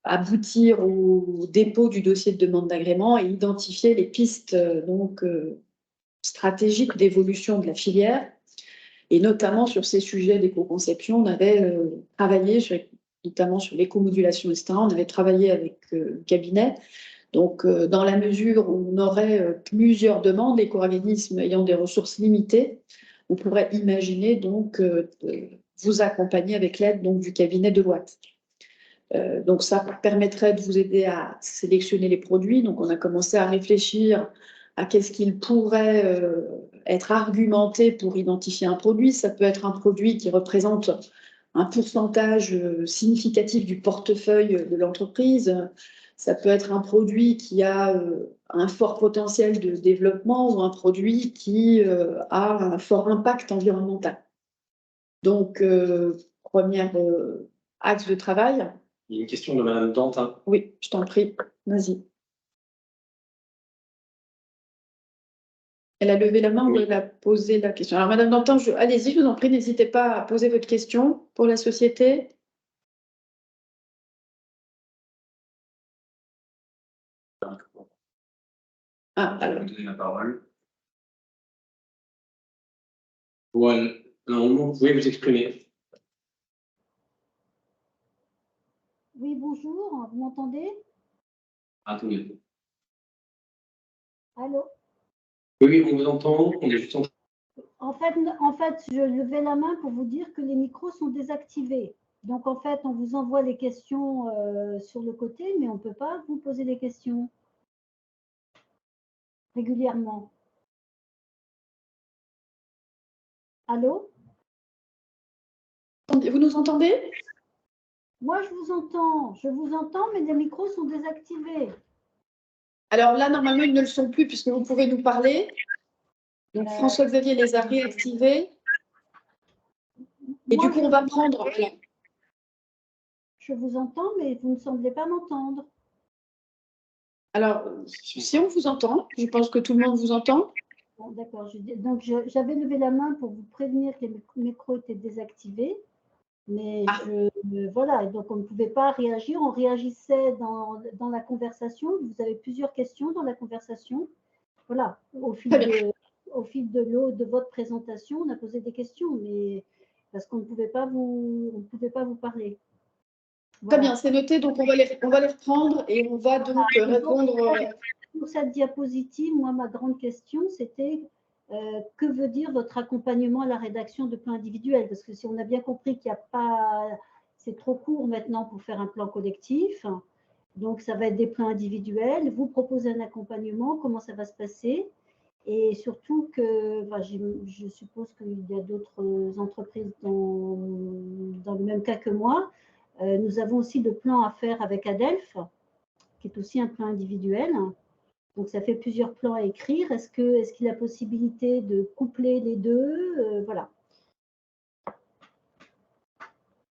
aboutir au dépôt du dossier de demande d'agrément et identifier les pistes stratégiques d'évolution de la filière. Et notamment sur ces sujets d'éco-conception, on avait travaillé notamment sur l'éco-modulation, etc. On avait travaillé avec le cabinet. Donc, dans la mesure où on aurait plusieurs demandes, l'éco-organisme ayant des ressources limitées, on pourrait imaginer donc vous accompagner avec l'aide du cabinet Deloitte. Donc, ça permettrait de vous aider à sélectionner les produits. Donc, on a commencé à réfléchir à qu'est-ce qu'il pourrait être argumenté pour identifier un produit. Ça peut être un produit qui représente un pourcentage significatif du portefeuille de l'entreprise. Ça peut être un produit qui a un fort potentiel de développement ou un produit qui a un fort impact environnemental. Donc, premier axe de travail. Il y a une question de Madame Dantin. Oui, je t'en prie, vas-y. Elle a levé la main ou elle a posé la question? Alors, Madame Dantin, allez-y, je vous en prie, n'hésitez pas à poser votre question pour la société. Ah, alors. Donner la parole. Voilà. Normalement, vous pouvez vous exprimer. Oui, bonjour, vous m'entendez? Attendez. Allô? Oui, on vous entend. On est juste En fait, je levais la main pour vous dire que les micros sont désactivés. Donc, en fait, on vous envoie les questions sur le côté, mais on ne peut pas vous poser des questions régulièrement. Allô? Vous nous entendez? Moi, je vous entends, mais les micros sont désactivés. Alors là, normalement, ils ne le sont plus puisque vous pouvez nous parler. Donc, François-Xavier les a réactivés. Et Moi, du coup, on va prendre. Je vous entends, mais vous ne semblez pas m'entendre. Alors, si on vous entend, je pense que tout le monde vous entend. Bon, d'accord. Donc, j'avais levé la main pour vous prévenir que les micros étaient désactivés. Mais voilà, donc on ne pouvait pas réagir. On réagissait dans la conversation. Vous avez plusieurs questions dans la conversation. Voilà, au fil de votre présentation, on a posé des questions, mais parce qu'on ne pouvait pas vous parler. Voilà. Très bien, c'est noté. Donc, on va les reprendre et on va donc répondre. Pour cette diapositive, moi, ma grande question, c'était que veut dire votre accompagnement à la rédaction de plans individuels? Parce que si on a bien compris qu'il n'y a pas, c'est trop court maintenant pour faire un plan collectif. Donc, ça va être des plans individuels. Vous proposez un accompagnement, comment ça va se passer? Et surtout que, enfin, je suppose qu'il y a d'autres entreprises dans le même cas que moi. Nous avons aussi de plans à faire avec Adelph, qui est aussi un plan individuel. Donc, ça fait plusieurs plans à écrire. Est-ce qu'il y a la possibilité de coupler les deux? Voilà.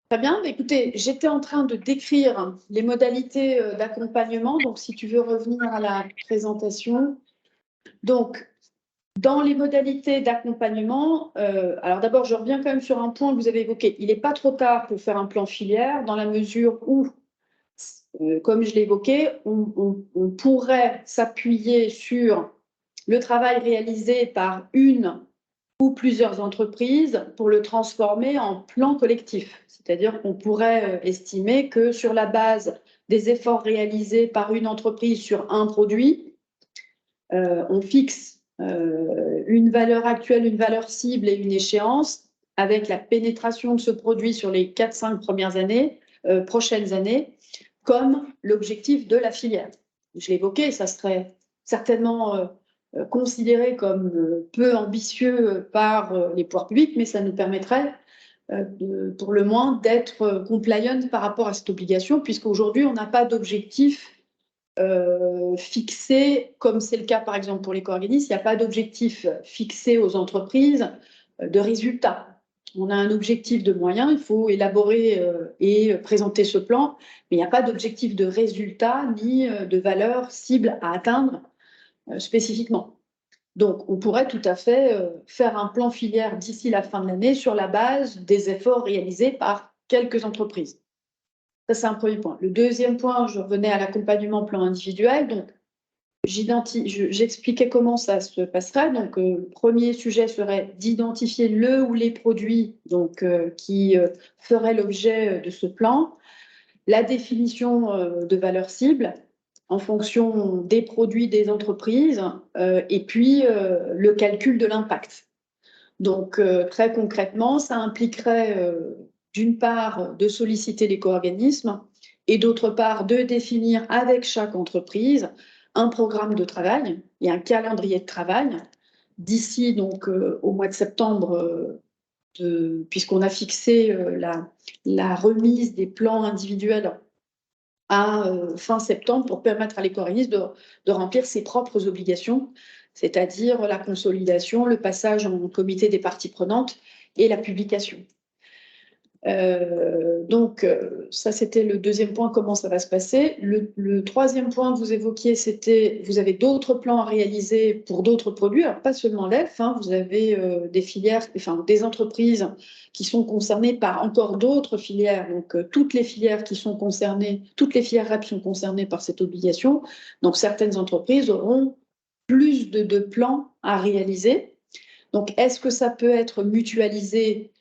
Très bien. Écoutez, j'étais en train de décrire les modalités d'accompagnement. Donc, si tu veux revenir à la présentation. Donc, dans les modalités d'accompagnement, alors d'abord, je reviens quand même sur un point que vous avez évoqué. Il n'est pas trop tard pour faire un plan filière dans la mesure où, comme je l'ai évoqué, on pourrait s'appuyer sur le travail réalisé par une ou plusieurs entreprises pour le transformer en plan collectif. C'est-à-dire qu'on pourrait estimer que sur la base des efforts réalisés par une entreprise sur un produit, on fixe une valeur actuelle, une valeur cible et une échéance avec la pénétration de ce produit sur les 4-5 prochaines années, comme l'objectif de la filière. Je l'ai évoqué, ça serait certainement considéré comme peu ambitieux par les pouvoirs publics, mais ça nous permettrait pour le moins d'être compliant par rapport à cette obligation, puisqu'aujourd'hui, on n'a pas d'objectif fixé, comme c'est le cas par exemple pour l'éco-organisme, il n'y a pas d'objectif fixé aux entreprises de résultats. On a un objectif de moyens, il faut élaborer et présenter ce plan, mais il n'y a pas d'objectif de résultat ni de valeur cible à atteindre spécifiquement. Donc, on pourrait tout à fait faire un plan filière d'ici la fin de l'année sur la base des efforts réalisés par quelques entreprises. Ça, c'est un premier point. Le deuxième point, je revenais à l'accompagnement plan individuel. Donc, j'expliquais comment ça se passerait. Donc, le premier sujet serait d'identifier le ou les produits donc, qui feraient l'objet de ce plan, la définition de valeur cible en fonction des produits des entreprises et puis le calcul de l'impact. Donc, très concrètement, ça impliquerait d'une part de solliciter l'éco-organisme et d'autre part de définir avec chaque entreprise un programme de travail et un calendrier de travail d'ici donc au mois de septembre puisqu'on a fixé la remise des plans individuels à fin septembre pour permettre à l'éco-organisme de remplir ses propres obligations, c'est-à-dire la consolidation, le passage en comité des parties prenantes et la publication. Donc, ça, c'était le deuxième point, comment ça va se passer. Le troisième point que vous évoquiez, c'était, vous avez d'autres plans à réaliser pour d'autres produits, alors pas seulement l'ELF, hein, vous avez des filières, enfin des entreprises qui sont concernées par encore d'autres filières. Donc, toutes les filières qui sont concernées, toutes les filières REP sont concernées par cette obligation. Donc, certaines entreprises auront plus de plans à réaliser. Donc, est-ce que ça peut être mutualisé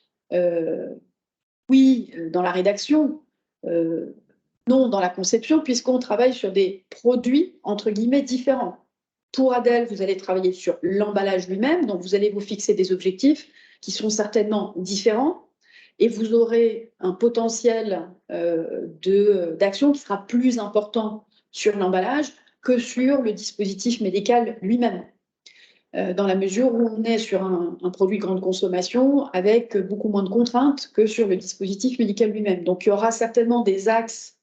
oui, dans la rédaction, non dans la conception, puisqu'on travaille sur des produits, entre guillemets, différents. Pour Adèle, vous allez travailler sur l'emballage lui-même, donc vous allez vous fixer des objectifs qui sont certainement différents, et vous aurez un potentiel d'action qui sera plus important sur l'emballage que sur le dispositif médical lui-même. Dans la mesure où on est sur un produit grande consommation avec beaucoup moins de contraintes que sur le dispositif médical lui-même. Donc, il y aura certainement des axes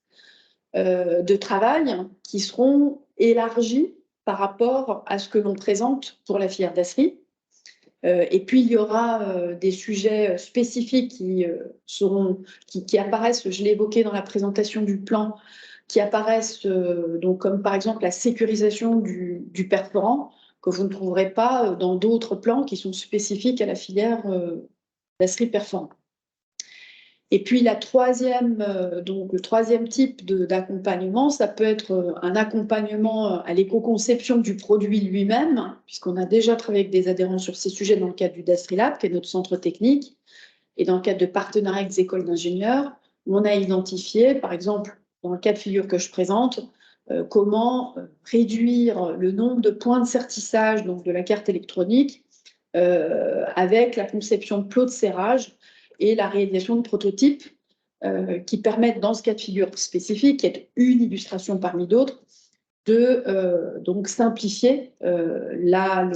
de travail qui seront élargis par rapport à ce que l'on présente pour la filière DASRI. Et puis, il y aura des sujets spécifiques qui apparaissent, je l'ai évoqué dans la présentation du plan, qui apparaissent donc comme par exemple la sécurisation du perforant, que vous ne trouverez pas dans d'autres plans qui sont spécifiques à la filière DASRI perforant. Et puis le troisième type d'accompagnement, ça peut être un accompagnement à l'éco-conception du produit lui-même, puisqu'on a déjà travaillé avec des adhérents sur ces sujets dans le cadre du DASRI Lab, qui est notre centre technique, et dans le cadre de partenariat avec des écoles d'ingénieurs, où on a identifié, par exemple, dans le cas de figure que je présente, comment réduire le nombre de points de sertissage donc de la carte électronique avec la conception de plots de serrage et la réalisation de prototypes qui permettent, dans ce cas de figure spécifique, qui est une illustration parmi d'autres, de donc simplifier la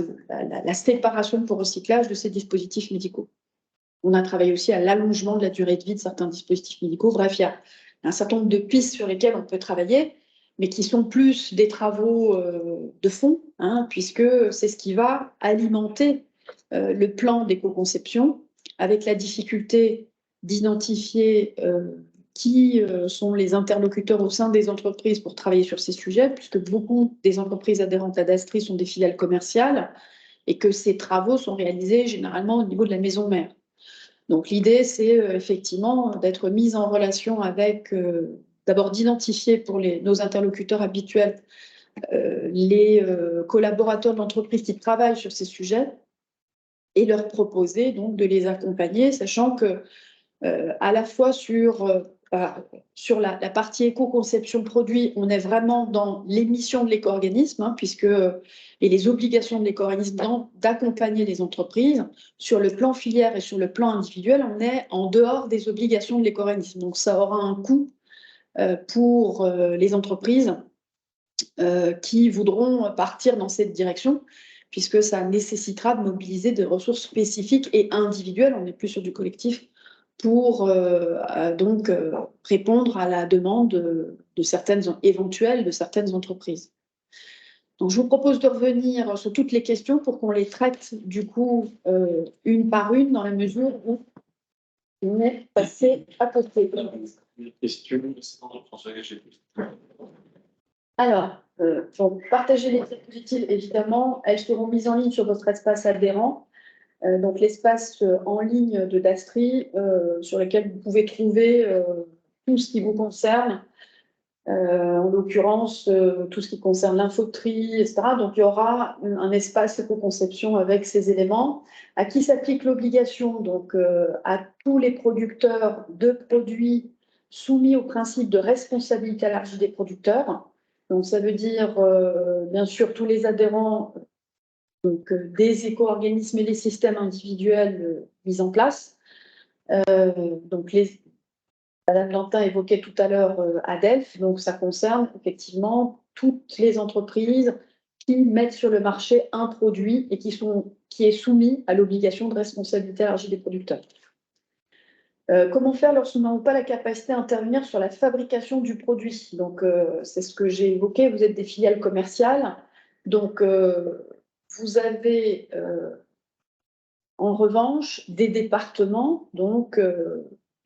séparation pour recyclage de ces dispositifs médicaux. On a travaillé aussi à l'allongement de la durée de vie de certains dispositifs médicaux. Bref, il y a un certain nombre de pistes sur lesquelles on peut travailler, mais qui sont plus des travaux de fond, hein, puisque c'est ce qui va alimenter le plan d'éco-conception, avec la difficulté d'identifier qui sont les interlocuteurs au sein des entreprises pour travailler sur ces sujets, puisque beaucoup des entreprises adhérentes à DASRI sont des filiales commerciales, et que ces travaux sont réalisés généralement au niveau de la maison mère. Donc l'idée, c'est effectivement d'être mise en relation avec, d'abord d'identifier pour nos interlocuteurs habituels les collaborateurs de l'entreprise qui travaillent sur ces sujets et leur proposer donc de les accompagner, sachant que à la fois sur la partie éco-conception produit, on est vraiment dans l'émission de l'éco-organisme, hein, et les obligations de l'éco-organisme d'accompagner les entreprises. Sur le plan filière et sur le plan individuel, on est en dehors des obligations de l'éco-organisme. Donc, ça aura un coût pour les entreprises qui voudront partir dans cette direction, puisque ça nécessitera de mobiliser des ressources spécifiques et individuelles, on n'est plus sur du collectif, pour répondre à la demande éventuelle de certaines entreprises. Donc, je vous propose de revenir sur toutes les questions pour qu'on les traite du coup une par une, dans la mesure où on est passé à côté. Une question, François Gachet. Alors, pour partager les diapositives, évidemment, elles seront mises en ligne sur votre espace adhérent. Donc l'espace en ligne de DASRI sur lequel vous pouvez trouver tout ce qui vous concerne, en l'occurrence tout ce qui concerne l'infotrie, etc. Donc il y aura un espace éco-conception avec ces éléments. À qui s'applique l'obligation? Donc à tous les producteurs de produits soumis au principe de responsabilité élargie des producteurs. Donc ça veut dire bien sûr tous les adhérents donc des éco-organismes et les systèmes individuels mis en place. Donc, Madame Lantin évoquait tout à l'heure ADELF, donc ça concerne effectivement toutes les entreprises qui mettent sur le marché un produit et qui est soumis à l'obligation de responsabilité élargie des producteurs. Comment faire lorsque nous n'avons pas la capacité d'intervenir sur la fabrication du produit? Donc, c'est ce que j'ai évoqué. Vous êtes des filiales commerciales. Donc, vous avez en revanche des départements donc,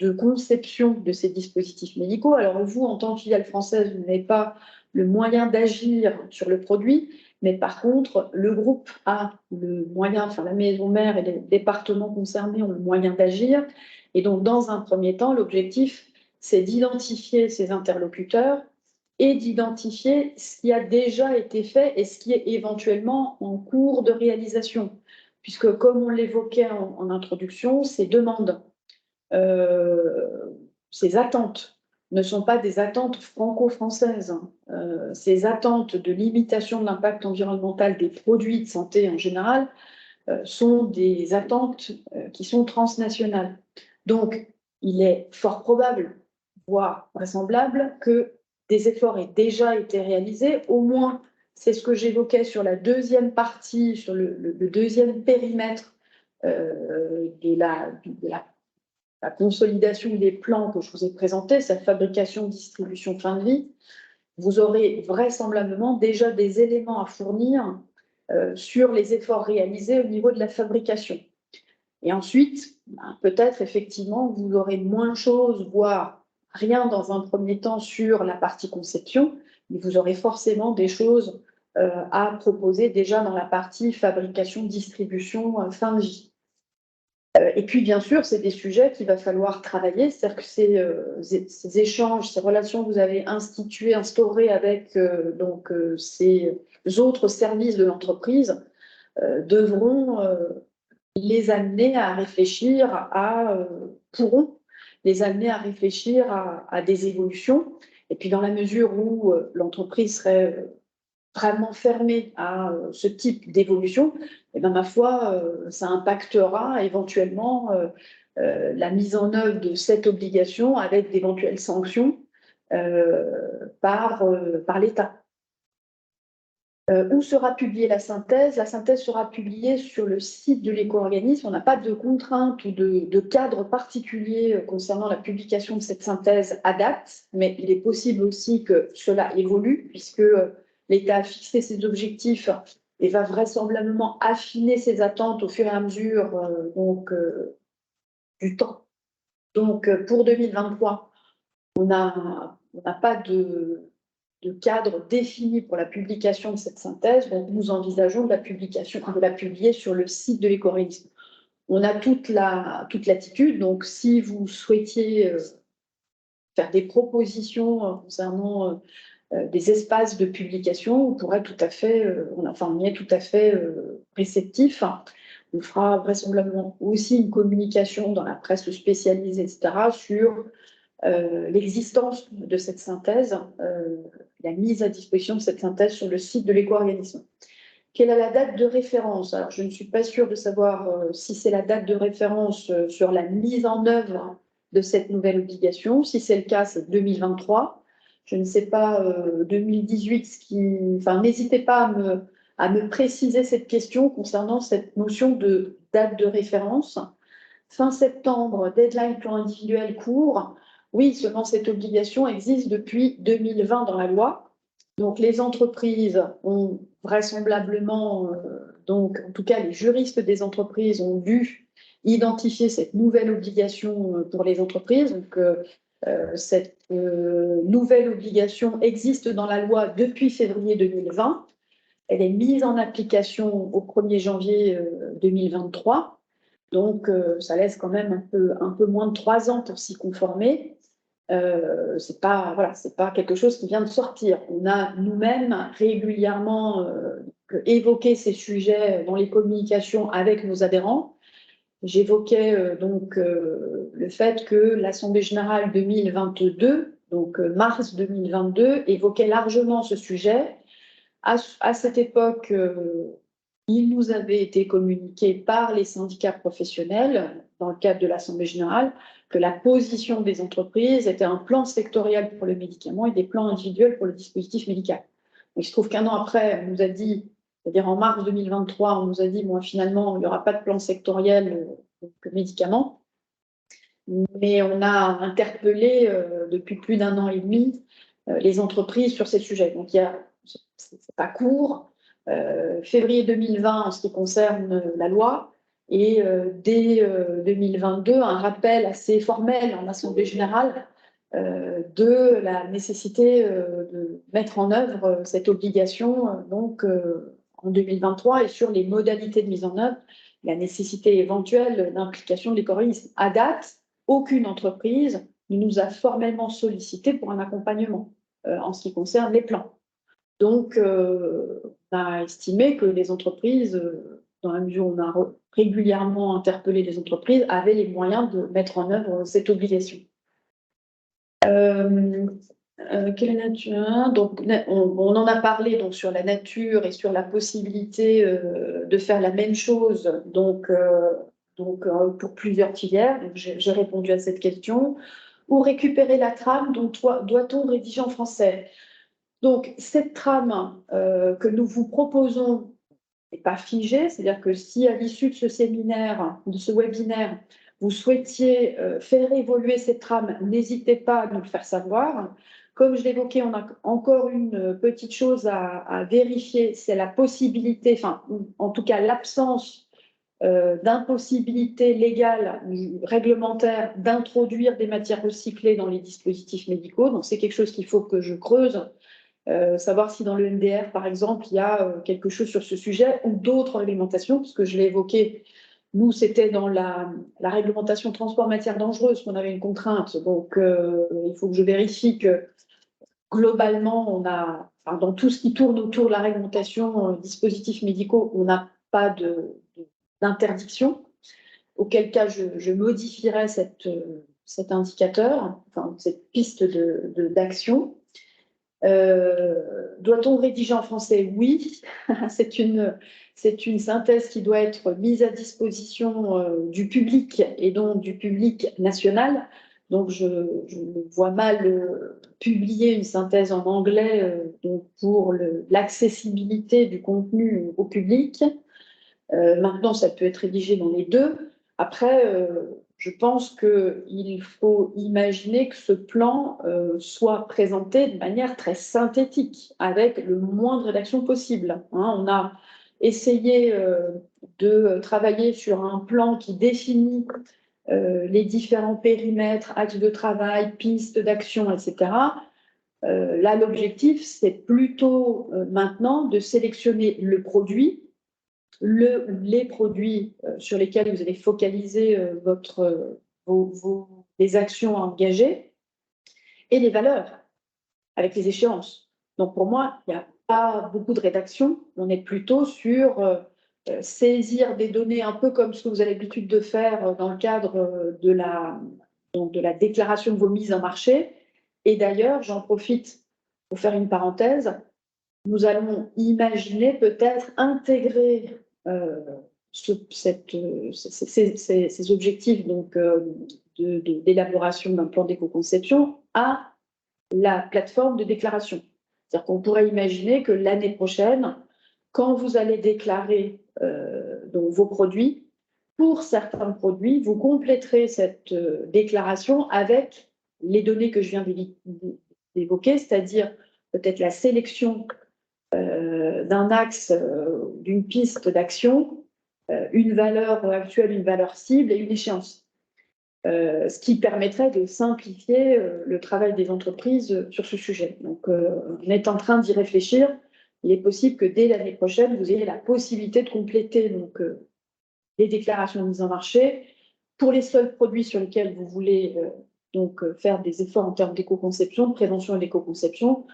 de conception de ces dispositifs médicaux. Alors, vous, en tant que filiale française, vous n'avez pas le moyen d'agir sur le produit, mais par contre, le groupe a le moyen, enfin la maison mère et les départements concernés ont le moyen d'agir. Et donc, dans un premier temps, l'objectif, c'est d'identifier ces interlocuteurs et d'identifier ce qui a déjà été fait et ce qui est éventuellement en cours de réalisation. Puisque, comme on l'évoquait en introduction, ces demandes, ces attentes ne sont pas des attentes franco-françaises. Ces attentes de limitation de l'impact environnemental des produits de santé en général sont des attentes qui sont transnationales. Donc, il est fort probable, voire vraisemblable, que des efforts aient déjà été réalisés. Au moins, c'est ce que j'évoquais sur la deuxième partie, sur le deuxième périmètre de la consolidation des plans que je vous ai présentés, cette fabrication, distribution, fin de vie. Vous aurez vraisemblablement déjà des éléments à fournir sur les efforts réalisés au niveau de la fabrication. Et ensuite, peut-être effectivement, vous aurez moins de choses, voire rien dans un premier temps sur la partie conception, mais vous aurez forcément des choses à proposer déjà dans la partie fabrication, distribution, fin de vie. Et puis, bien sûr, c'est des sujets qu'il va falloir travailler, c'est-à-dire que ces échanges, ces relations que vous avez instaurées avec ces autres services de l'entreprise devront les amener à réfléchir pourront les amener à réfléchir à des évolutions. Et puis, dans la mesure où l'entreprise serait vraiment fermée à ce type d'évolution, et ben, ma foi, ça impactera éventuellement la mise en œuvre de cette obligation avec d'éventuelles sanctions par l'État. Où sera publiée la synthèse? La synthèse sera publiée sur le site de l'éco-organisme. On n'a pas de contraintes ou de cadre particulier concernant la publication de cette synthèse à date, mais il est possible aussi que cela évolue, puisque l'État a fixé ses objectifs et va vraisemblablement affiner ses attentes au fur et à mesure du temps. Donc, pour 2023, on n'a pas de cadre défini pour la publication de cette synthèse, donc nous envisageons de la publier sur le site de l'éco-organisme. On a toute l'attitude, donc si vous souhaitiez faire des propositions concernant des espaces de publication, on pourrait tout à fait, on y est tout à fait réceptif. On fera vraisemblablement aussi une communication dans la presse spécialisée, etc., sur l'existence de cette synthèse, la mise à disposition de cette synthèse sur le site de l'éco-organisme. Quelle est la date de référence? Alors, je ne suis pas sûre de savoir si c'est la date de référence sur la mise en œuvre de cette nouvelle obligation. Si c'est le cas, c'est 2023. Je ne sais pas, 2018, n'hésitez pas à me préciser cette question concernant cette notion de date de référence. Fin septembre, deadline plan individuel court. Oui, seulement cette obligation existe depuis 2020 dans la loi. Donc, les entreprises ont vraisemblablement, en tout cas, les juristes des entreprises ont dû identifier cette nouvelle obligation pour les entreprises. Donc, cette nouvelle obligation existe dans la loi depuis février 2020. Elle est mise en application au 1er janvier 2023. Donc, ça laisse quand même un peu moins de 3 ans pour s'y conformer. C'est pas quelque chose qui vient de sortir. On a nous-mêmes régulièrement évoqué ces sujets dans les communications avec nos adhérents. J'évoquais le fait que l'Assemblée générale 2022, donc mars 2022, évoquait largement ce sujet. À cette époque, il nous avait été communiqué par les syndicats professionnels, dans le cadre de l'Assemblée générale, que la position des entreprises était un plan sectoriel pour le médicament et des plans individuels pour le dispositif médical. Il se trouve qu'un an après, on nous a dit, c'est-à-dire en mars 2023, on nous a dit, finalement, il n'y aura pas de plan sectoriel médicament. mais on a interpellé depuis plus d'1 an et demi les entreprises sur ces sujets. Donc, c'est pas court. Février 2020 en ce qui concerne la loi, et dès 2022, un rappel assez formel en Assemblée générale de la nécessité de mettre en œuvre cette obligation en 2023, et sur les modalités de mise en œuvre, la nécessité éventuelle d'implication de l'éco-organisme. À date, aucune entreprise ne nous a formellement sollicité pour un accompagnement en ce qui concerne les plans. Donc, on a estimé que les entreprises, dans la mesure où on a régulièrement interpellé les entreprises, avaient les moyens de mettre en œuvre cette obligation. Quelle est la nature? Donc, on en a parlé donc, sur la nature et sur la possibilité de faire la même chose pour plusieurs filières. J'ai répondu à cette question. Ou récupérer la trame, donc doit-on rédiger en français? Donc, cette trame que nous vous proposons n'est pas figée, c'est-à-dire que si à l'issue de ce séminaire, de ce webinaire, vous souhaitiez faire évoluer cette trame, n'hésitez pas à nous le faire savoir. Comme je l'évoquais, on a encore une petite chose à vérifier, c'est la possibilité, enfin, en tout cas l'absence d'impossibilité légale, réglementaire, d'introduire des matières recyclées dans les dispositifs médicaux. Donc, c'est quelque chose qu'il faut que je creuse. Savoir si dans le MDR, par exemple, il y a quelque chose sur ce sujet ou d'autres réglementations, puisque je l'ai évoqué, nous, c'était dans la réglementation transport matières dangereuses qu'on avait une contrainte. Donc, il faut que je vérifie que globalement, dans tout ce qui tourne autour de la réglementation dispositifs médicaux, on n'a pas d'interdiction, auquel cas je modifierais cet indicateur, enfin, cette piste d'action. Doit-on rédiger en français? Oui, c'est une synthèse qui doit être mise à disposition du public, et donc du public national. Donc, je vois mal publier une synthèse en anglais donc pour l'accessibilité du contenu au public. Maintenant, ça peut être rédigé dans les deux. Après, je pense qu'il faut imaginer que ce plan soit présenté de manière très synthétique, avec le moins de rédaction possible. On a essayé de travailler sur un plan qui définit les différents périmètres, axes de travail, pistes d'action, etc. Là, l'objectif, c'est plutôt maintenant de sélectionner le produit, les produits sur lesquels vous allez focaliser les actions engagées, et les valeurs avec les échéances. Donc pour moi, il n'y a pas beaucoup de rédaction. On est plutôt sur saisir des données, un peu comme ce que vous avez l'habitude de faire dans le cadre de la déclaration de vos mises en marché. Et d'ailleurs, j'en profite pour faire une parenthèse. Nous allons imaginer peut-être intégrer ces objectifs d'élaboration d'un plan d'éco-conception à la plateforme de déclaration. C'est-à-dire qu'on pourrait imaginer que l'année prochaine, quand vous allez déclarer donc vos produits, pour certains produits, vous compléterez cette déclaration avec les données que je viens d'évoquer, c'est-à-dire peut-être la sélection d'un axe, d'une piste d'action, une valeur actuelle, une valeur cible et une échéance. Ce qui permettrait de simplifier le travail des entreprises sur ce sujet. Donc, on est en train d'y réfléchir. Il est possible que dès l'année prochaine, vous ayez la possibilité de compléter les déclarations de mise en marché pour les seuls produits sur lesquels vous voulez faire des efforts en termes d'éco-conception, de prévention et d'éco-conception,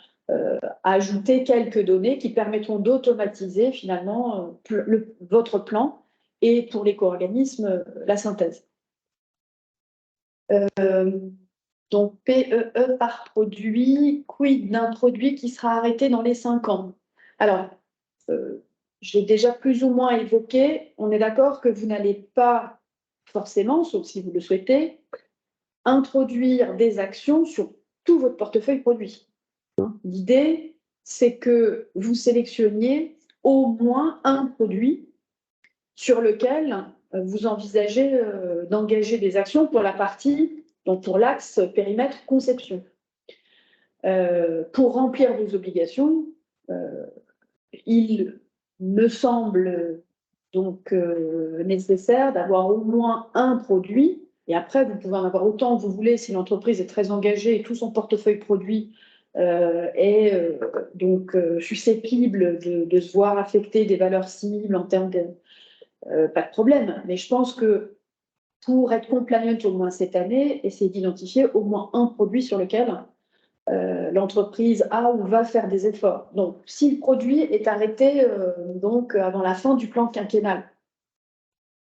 ajouter quelques données qui permettront d'automatiser finalement votre plan, et pour l'éco-organisme, la synthèse. Donc PEE par produit, quid d'un produit qui sera arrêté dans les 5 ans? Alors, j'ai déjà plus ou moins évoqué, on est d'accord que vous n'allez pas forcément, sauf si vous le souhaitez, introduire des actions sur tout votre portefeuille produit. L'idée, c'est que vous sélectionniez au moins un produit sur lequel vous envisagez d'engager des actions pour la partie, donc pour l'axe périmètre conception. Pour remplir vos obligations, il me semble donc nécessaire d'avoir au moins un produit, et après vous pouvez en avoir autant que vous voulez si l'entreprise est très engagée et tout son portefeuille produit est donc susceptible de se voir affecter des valeurs cibles en termes de pas de problème, mais je pense que pour être compliant au moins cette année, essayer d'identifier au moins un produit sur lequel l'entreprise a ou va faire des efforts. Donc, si le produit est arrêté donc avant la fin du plan quinquennal,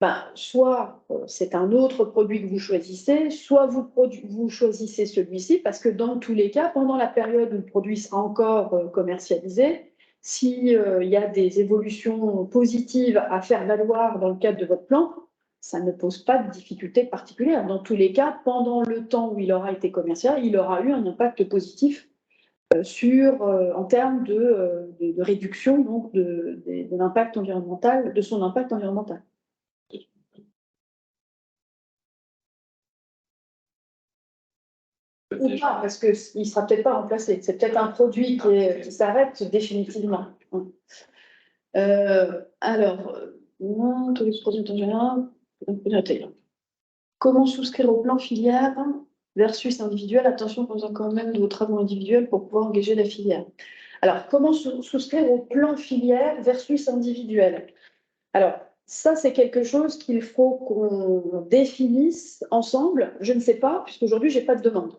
ben, soit c'est un autre produit que vous choisissez, soit vous choisissez celui-ci, parce que dans tous les cas, pendant la période où le produit sera encore commercialisé, s'il y a des évolutions positives à faire valoir dans le cadre de votre plan, ça ne pose pas de difficulté particulière. Dans tous les cas, pendant le temps où il aura été commercial, il aura eu un impact positif en termes de réduction donc de l'impact environnemental, de son impact environnemental. Ou pas, parce qu'il ne sera peut-être pas remplacé. C'est peut-être un produit qui s'arrête définitivement. Alors, tous les produits comment souscrire au plan filière versus individuel? Attention, posant quand même de vos travaux individuels pour pouvoir engager la filière. Alors, comment souscrire au plan filière versus individuel? Alors, ça, c'est quelque chose qu'il faut qu'on définisse ensemble. Je ne sais pas, puisqu'aujourd'hui, je n'ai pas de demande.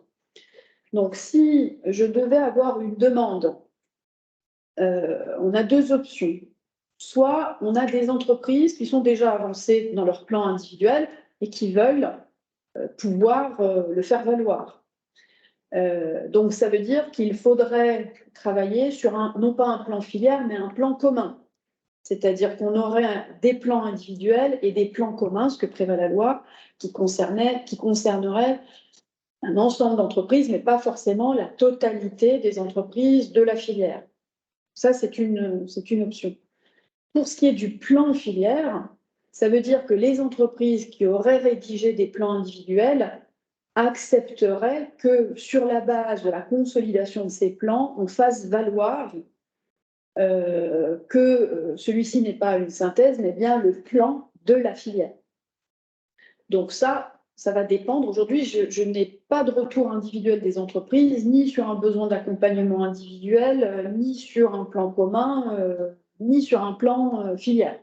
Donc, si je devais avoir une demande, on a deux options. Soit on a des entreprises qui sont déjà avancées dans leur plan individuel et qui veulent pouvoir le faire valoir. Donc, ça veut dire qu'il faudrait travailler sur non pas un plan filière, mais un plan commun. C'est-à-dire qu'on aurait des plans individuels et des plans communs, ce que prévoit la loi, qui concernerait un ensemble d'entreprises, mais pas forcément la totalité des entreprises de la filière. Ça, c'est une option. Pour ce qui est du plan filière, ça veut dire que les entreprises qui auraient rédigé des plans individuels accepteraient que, sur la base de la consolidation de ces plans, on fasse valoir que celui-ci n'est pas une synthèse, mais bien le plan de la filière. Donc ça va dépendre. Aujourd'hui, je n'ai pas de retour individuel des entreprises, ni sur un besoin d'accompagnement individuel, ni sur un plan commun, ni sur un plan filière.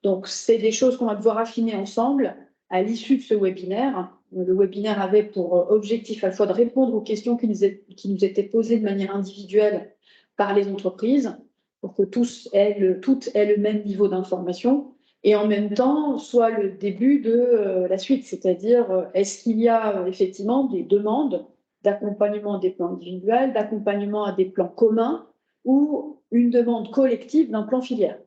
Donc, c'est des choses qu'on va devoir affiner ensemble à l'issue de ce webinaire. Le webinaire avait pour objectif à la fois de répondre aux questions qui nous étaient posées de manière individuelle par les entreprises, pour que toutes aient le même niveau d'information, et en même temps soit le début de la suite, c'est-à-dire est-ce qu'il y a effectivement des demandes d'accompagnement à des plans individuels, d'accompagnement à des plans communs, ou une demande collective d'un plan filière.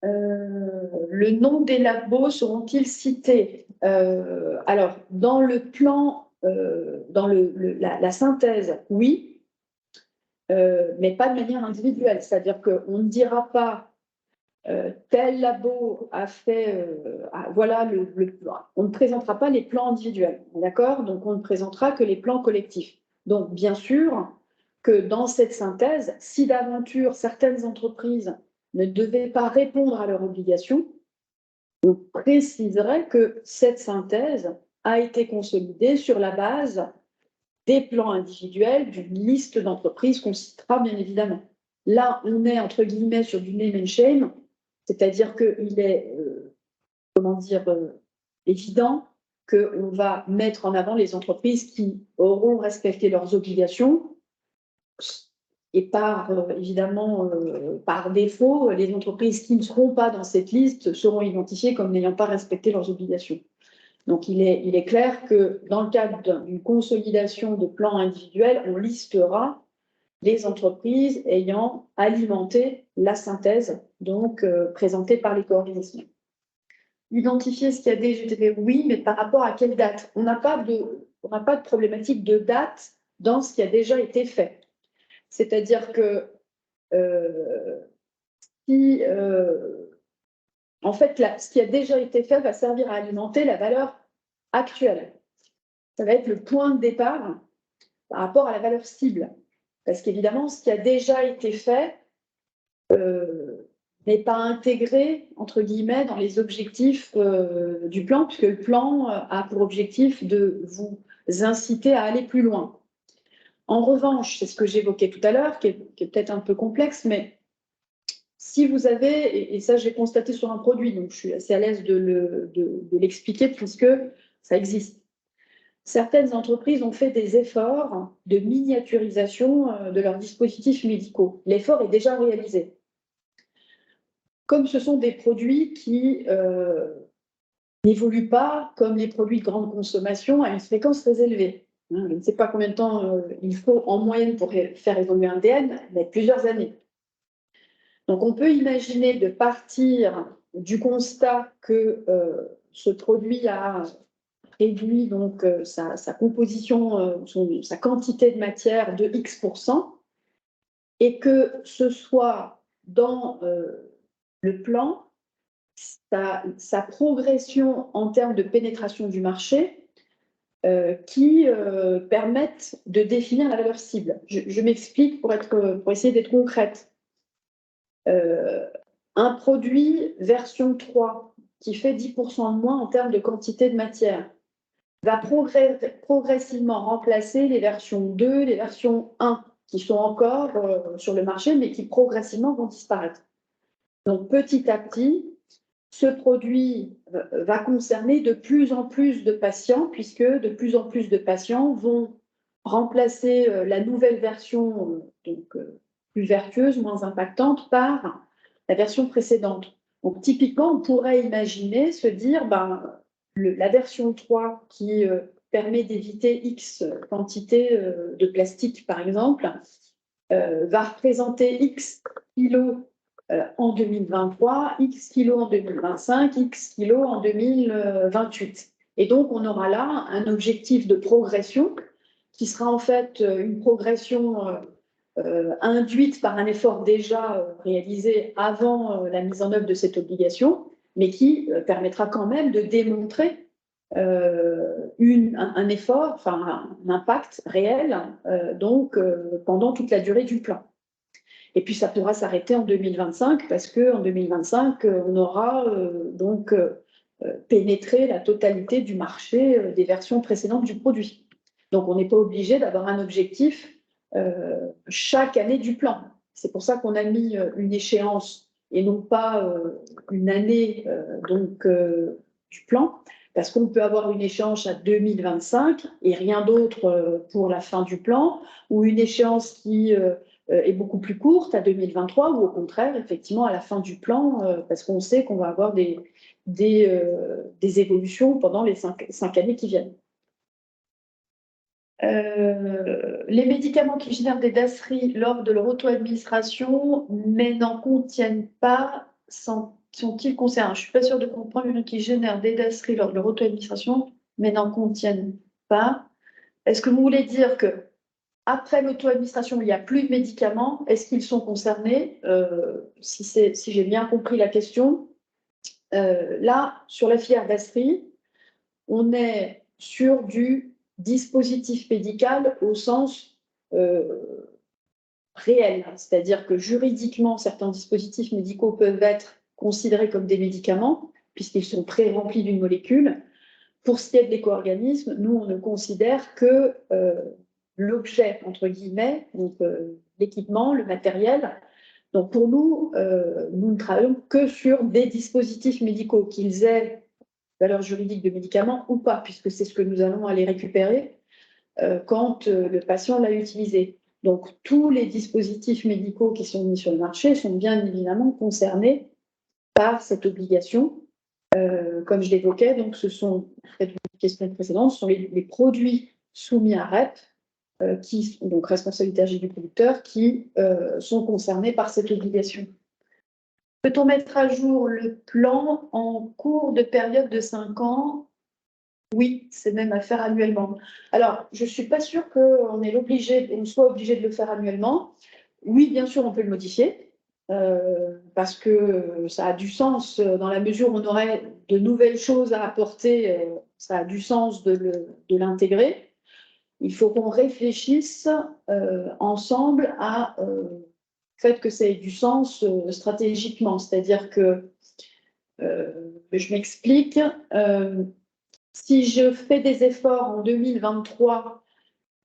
Le nom des labos seront-ils cités? Alors, dans le plan, dans la synthèse, oui, mais pas de manière individuelle. C'est-à-dire qu'on ne dira pas tel labo a fait, voilà, on ne présentera pas les plans individuels, d'accord? Donc, on ne présentera que les plans collectifs. Donc, bien sûr que dans cette synthèse, si d'aventure certaines entreprises ne devaient pas répondre à leurs obligations, on préciserait que cette synthèse a été consolidée sur la base des plans individuels, d'une liste d'entreprises qu'on citera bien évidemment. Là, on est entre guillemets sur du name and shame, c'est-à-dire qu'il est, évident qu'on va mettre en avant les entreprises qui auront respecté leurs obligations, et évidemment, par défaut, les entreprises qui ne seront pas dans cette liste seront identifiées comme n'ayant pas respecté leurs obligations. Donc, il est clair que dans le cadre d'une consolidation de plans individuels, on listera les entreprises ayant alimenté la synthèse donc présentée par les co-organismes. Identifier ce qui a déjà été fait, oui, mais par rapport à quelle date? On n'a pas de problématique de date dans ce qui a déjà été fait. C'est-à-dire que si en fait, là, ce qui a déjà été fait va servir à alimenter la valeur actuelle. Ça va être le point de départ par rapport à la valeur cible. Parce qu'évidemment, ce qui a déjà été fait n'est pas intégré, entre guillemets, dans les objectifs du plan, puisque le plan a pour objectif de vous inciter à aller plus loin. En revanche, c'est ce que j'évoquais tout à l'heure, qui est peut-être un peu complexe, mais si vous avez, et ça j'ai constaté sur un produit, donc je suis assez à l'aise de l'expliquer puisque ça existe. Certaines entreprises ont fait des efforts de miniaturisation de leurs dispositifs médicaux. L'effort est déjà réalisé. Comme ce sont des produits qui n'évoluent pas comme les produits de grande consommation à une fréquence très élevée. Je ne sais pas combien de temps il faut en moyenne pour faire évoluer un DN, mais plusieurs années. Donc on peut imaginer de partir du constat que ce produit a réduit donc sa composition, sa quantité de matière de X%, et que ce soit dans le plan, sa progression en termes de pénétration du marché qui permettent de définir la valeur cible. Je m'explique pour essayer d'être concrète. Un produit version 3 qui fait 10% de moins en termes de quantité de matière va progressivement remplacer les versions 2, les versions 1 qui sont encore sur le marché mais qui progressivement vont disparaître. Donc petit à petit, ce produit va concerner de plus en plus de patients puisque de plus en plus de patients vont remplacer la nouvelle version plus vertueuse, moins impactante par la version précédente. Donc typiquement, on pourrait imaginer se dire la version 3 qui permet d'éviter X quantité de plastique, par exemple, va représenter X kilos en 2023, X kilos en 2025, X kilos en 2028. Et donc, on aura là un objectif de progression qui sera en fait une progression induite par un effort déjà réalisé avant la mise en œuvre de cette obligation, mais qui permettra quand même de démontrer un effort, enfin un impact réel pendant toute la durée du plan. Et puis ça pourra s'arrêter en 2025 parce qu'en 2025, on aura pénétré la totalité du marché des versions précédentes du produit. Donc on n'est pas obligé d'avoir un objectif chaque année du plan. C'est pour ça qu'on a mis une échéance et non pas une année du plan, parce qu'on peut avoir une échéance à 2025 et rien d'autre pour la fin du plan, ou une échéance qui est beaucoup plus courte à 2023, ou au contraire, effectivement, à la fin du plan, parce qu'on sait qu'on va avoir des évolutions pendant les 5 années qui viennent. Les médicaments qui génèrent des DASRI lors de leur auto-administration, mais n'en contiennent pas, sont-ils concernés? Je ne suis pas sûre de comprendre qui génèrent des DASRI lors de leur auto-administration, mais n'en contiennent pas. Est-ce que vous voulez dire que après l'auto-administration, il n'y a plus de médicaments? Est-ce qu'ils sont concernés? Si j'ai bien compris la question, là, sur la filière DASRI, on est sur du dispositif médical au sens réel, c'est-à-dire que juridiquement, certains dispositifs médicaux peuvent être considérés comme des médicaments, puisqu'ils sont pré-remplis d'une molécule. Pour ce qui est de l'éco-organisme, nous, on ne considère que l'objet, entre guillemets, donc l'équipement, le matériel. Donc pour nous, nous ne travaillons que sur des dispositifs médicaux, qu'ils aient valeur juridique de médicament ou pas, puisque c'est ce que nous allons aller récupérer quand le patient l'a utilisé. Donc tous les dispositifs médicaux qui sont mis sur le marché sont bien évidemment concernés par cette obligation. Comme je l'évoquais, donc ce sont, cette question précédente, ce sont les produits soumis à REP, qui donc responsabilité élargie du producteur, qui sont concernés par cette obligation. Peut-on mettre à jour le plan en cours de période de 5 ans? Oui, c'est même à faire annuellement. Alors, je ne suis pas sûre qu'on soit obligé de le faire annuellement. Oui, bien sûr, on peut le modifier. parce que ça a du sens dans la mesure où on aurait de nouvelles choses à apporter, ça a du sens de l'intégrer. Il faut qu'on réfléchisse ensemble à fait que ça ait du sens stratégiquement. C'est-à-dire que, je m'explique, si je fais des efforts en 2023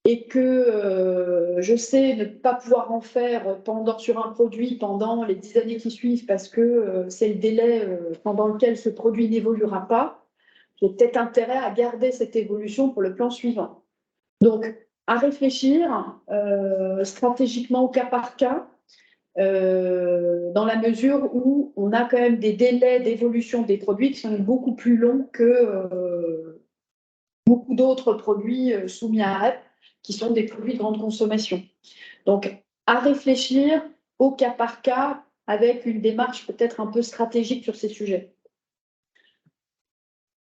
et que je sais ne pas pouvoir en faire sur un produit pendant les 10 années qui suivent parce que c'est le délai pendant lequel ce produit n'évoluera pas, j'ai peut-être intérêt à garder cette évolution pour le plan suivant. Donc, à réfléchir stratégiquement au cas par cas, dans la mesure où on a quand même des délais d'évolution des produits qui sont beaucoup plus longs que beaucoup d'autres produits soumis à REP, qui sont des produits de grande consommation. Donc, à réfléchir au cas par cas, avec une démarche peut-être un peu stratégique sur ces sujets.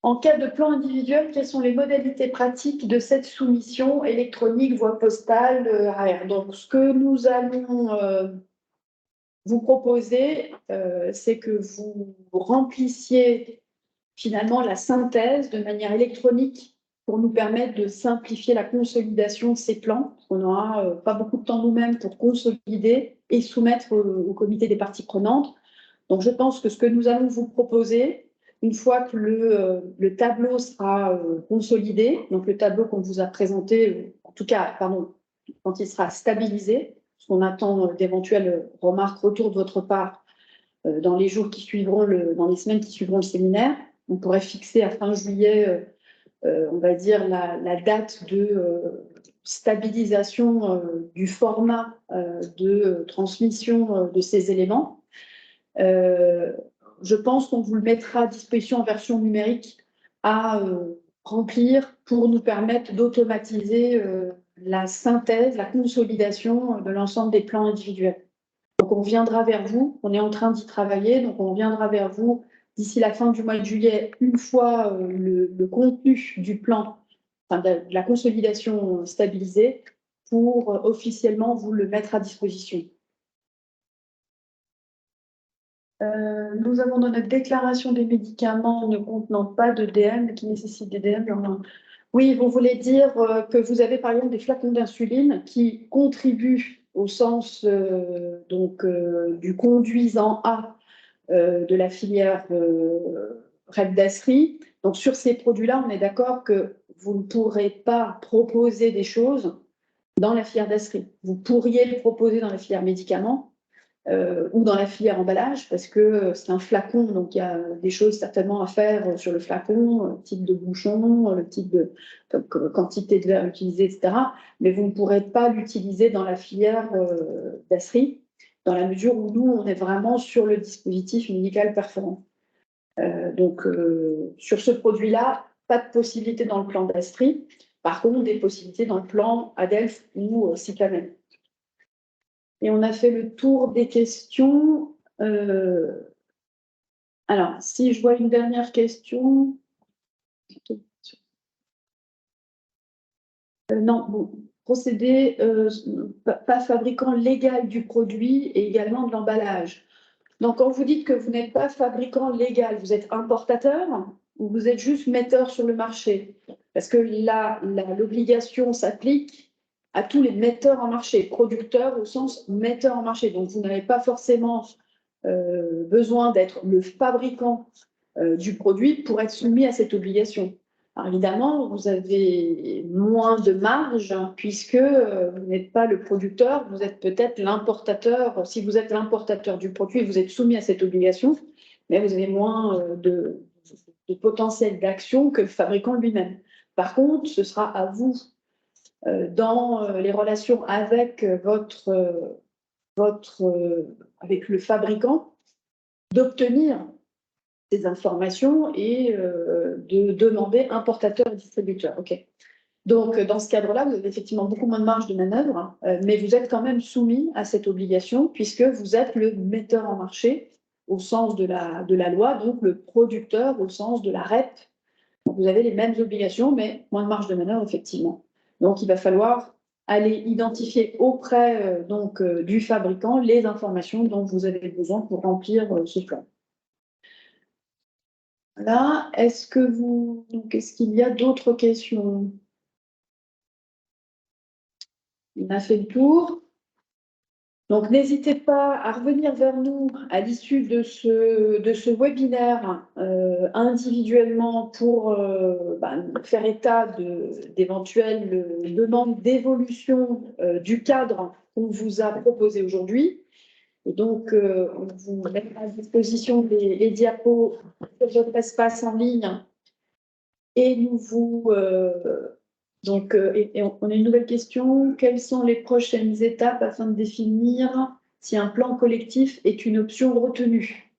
En cas de plan individuel, quelles sont les modalités pratiques de cette soumission électronique, voie postale, AR? Donc, ce que nous allons vous proposer, c'est que vous remplissiez finalement la synthèse de manière électronique pour nous permettre de simplifier la consolidation de ces plans. On n'aura pas beaucoup de temps nous-mêmes pour consolider et soumettre au comité des parties prenantes. Donc, je pense que ce que nous allons vous proposer, une fois que le tableau sera consolidé, donc le tableau qu'on vous a présenté, en tout cas, pardon, quand il sera stabilisé, parce qu'on attend d'éventuelles remarques, retours de votre part dans les jours qui suivront, dans les semaines qui suivront le séminaire. On pourrait fixer à fin juillet, on va dire, la date de stabilisation du format de transmission de ces éléments. Je pense qu'on vous le mettra à disposition en version numérique à remplir pour nous permettre d'automatiser la synthèse, la consolidation de l'ensemble des plans individuels. Donc, on viendra vers vous, on est en train d'y travailler, donc on viendra vers vous d'ici la fin du mois de juillet, une fois le contenu du plan, enfin de la consolidation stabilisée, pour officiellement vous le mettre à disposition. Nous avons dans notre déclaration des médicaments ne contenant pas de DM, qui nécessitent des DM. Oui, vous voulez dire que vous avez par exemple des flacons d'insuline qui contribuent au sens du conduisant A de la filière REP d'Astri. Donc sur ces produits-là, on est d'accord que vous ne pourrez pas proposer des choses dans la filière d'Astri. Vous pourriez le proposer dans la filière médicaments, ou dans la filière emballage, parce que c'est un flacon, donc il y a des choses certainement à faire sur le flacon, le type de bouchon, le type de quantité de verre utilisé, etc. Mais vous ne pourrez pas l'utiliser dans la filière d'Astri, dans la mesure où nous, on est vraiment sur le dispositif médical perforant. Donc, sur ce produit-là, pas de possibilité dans le plan d'Astri. Par contre, des possibilités dans le plan Adelph ou Cyclamen. Et on a fait le tour des questions. Alors, si je vois une dernière question. Non, bon, procédé, pas fabricant légal du produit et également de l'emballage. Donc, quand vous dites que vous n'êtes pas fabricant légal, vous êtes importateur ou vous êtes juste metteur sur le marché? Parce que là, l'obligation s'applique à tous les metteurs en marché, producteurs au sens metteur en marché. Donc, vous n'avez pas forcément besoin d'être le fabricant du produit pour être soumis à cette obligation. Alors, évidemment, vous avez moins de marge puisque vous n'êtes pas le producteur, vous êtes peut-être l'importateur. Si vous êtes l'importateur du produit, vous êtes soumis à cette obligation, mais vous avez moins de potentiel d'action que le fabricant lui-même. Par contre, ce sera à vous, dans les relations avec avec le fabricant, d'obtenir ces informations et de demander importateur et distributeur. OK. Donc, dans ce cadre-là, vous avez effectivement beaucoup moins de marge de manœuvre, mais vous êtes quand même soumis à cette obligation puisque vous êtes le metteur en marché au sens de la loi, donc le producteur au sens de la REP. Donc, vous avez les mêmes obligations, mais moins de marge de manœuvre, effectivement. Donc, il va falloir aller identifier auprès du fabricant les informations dont vous avez besoin pour remplir ce plan. Là, est-ce qu'il y a d'autres questions? On a fait le tour. Donc, n'hésitez pas à revenir vers nous à l'issue de ce webinaire individuellement pour faire état d'éventuelles demandes d'évolution du cadre qu'on vous a proposé aujourd'hui. Et donc, on vous mettra à disposition les diapos sur votre espace en ligne et nous vous... on a une nouvelle question. Quelles sont les prochaines étapes afin de définir si un plan collectif est une option retenue?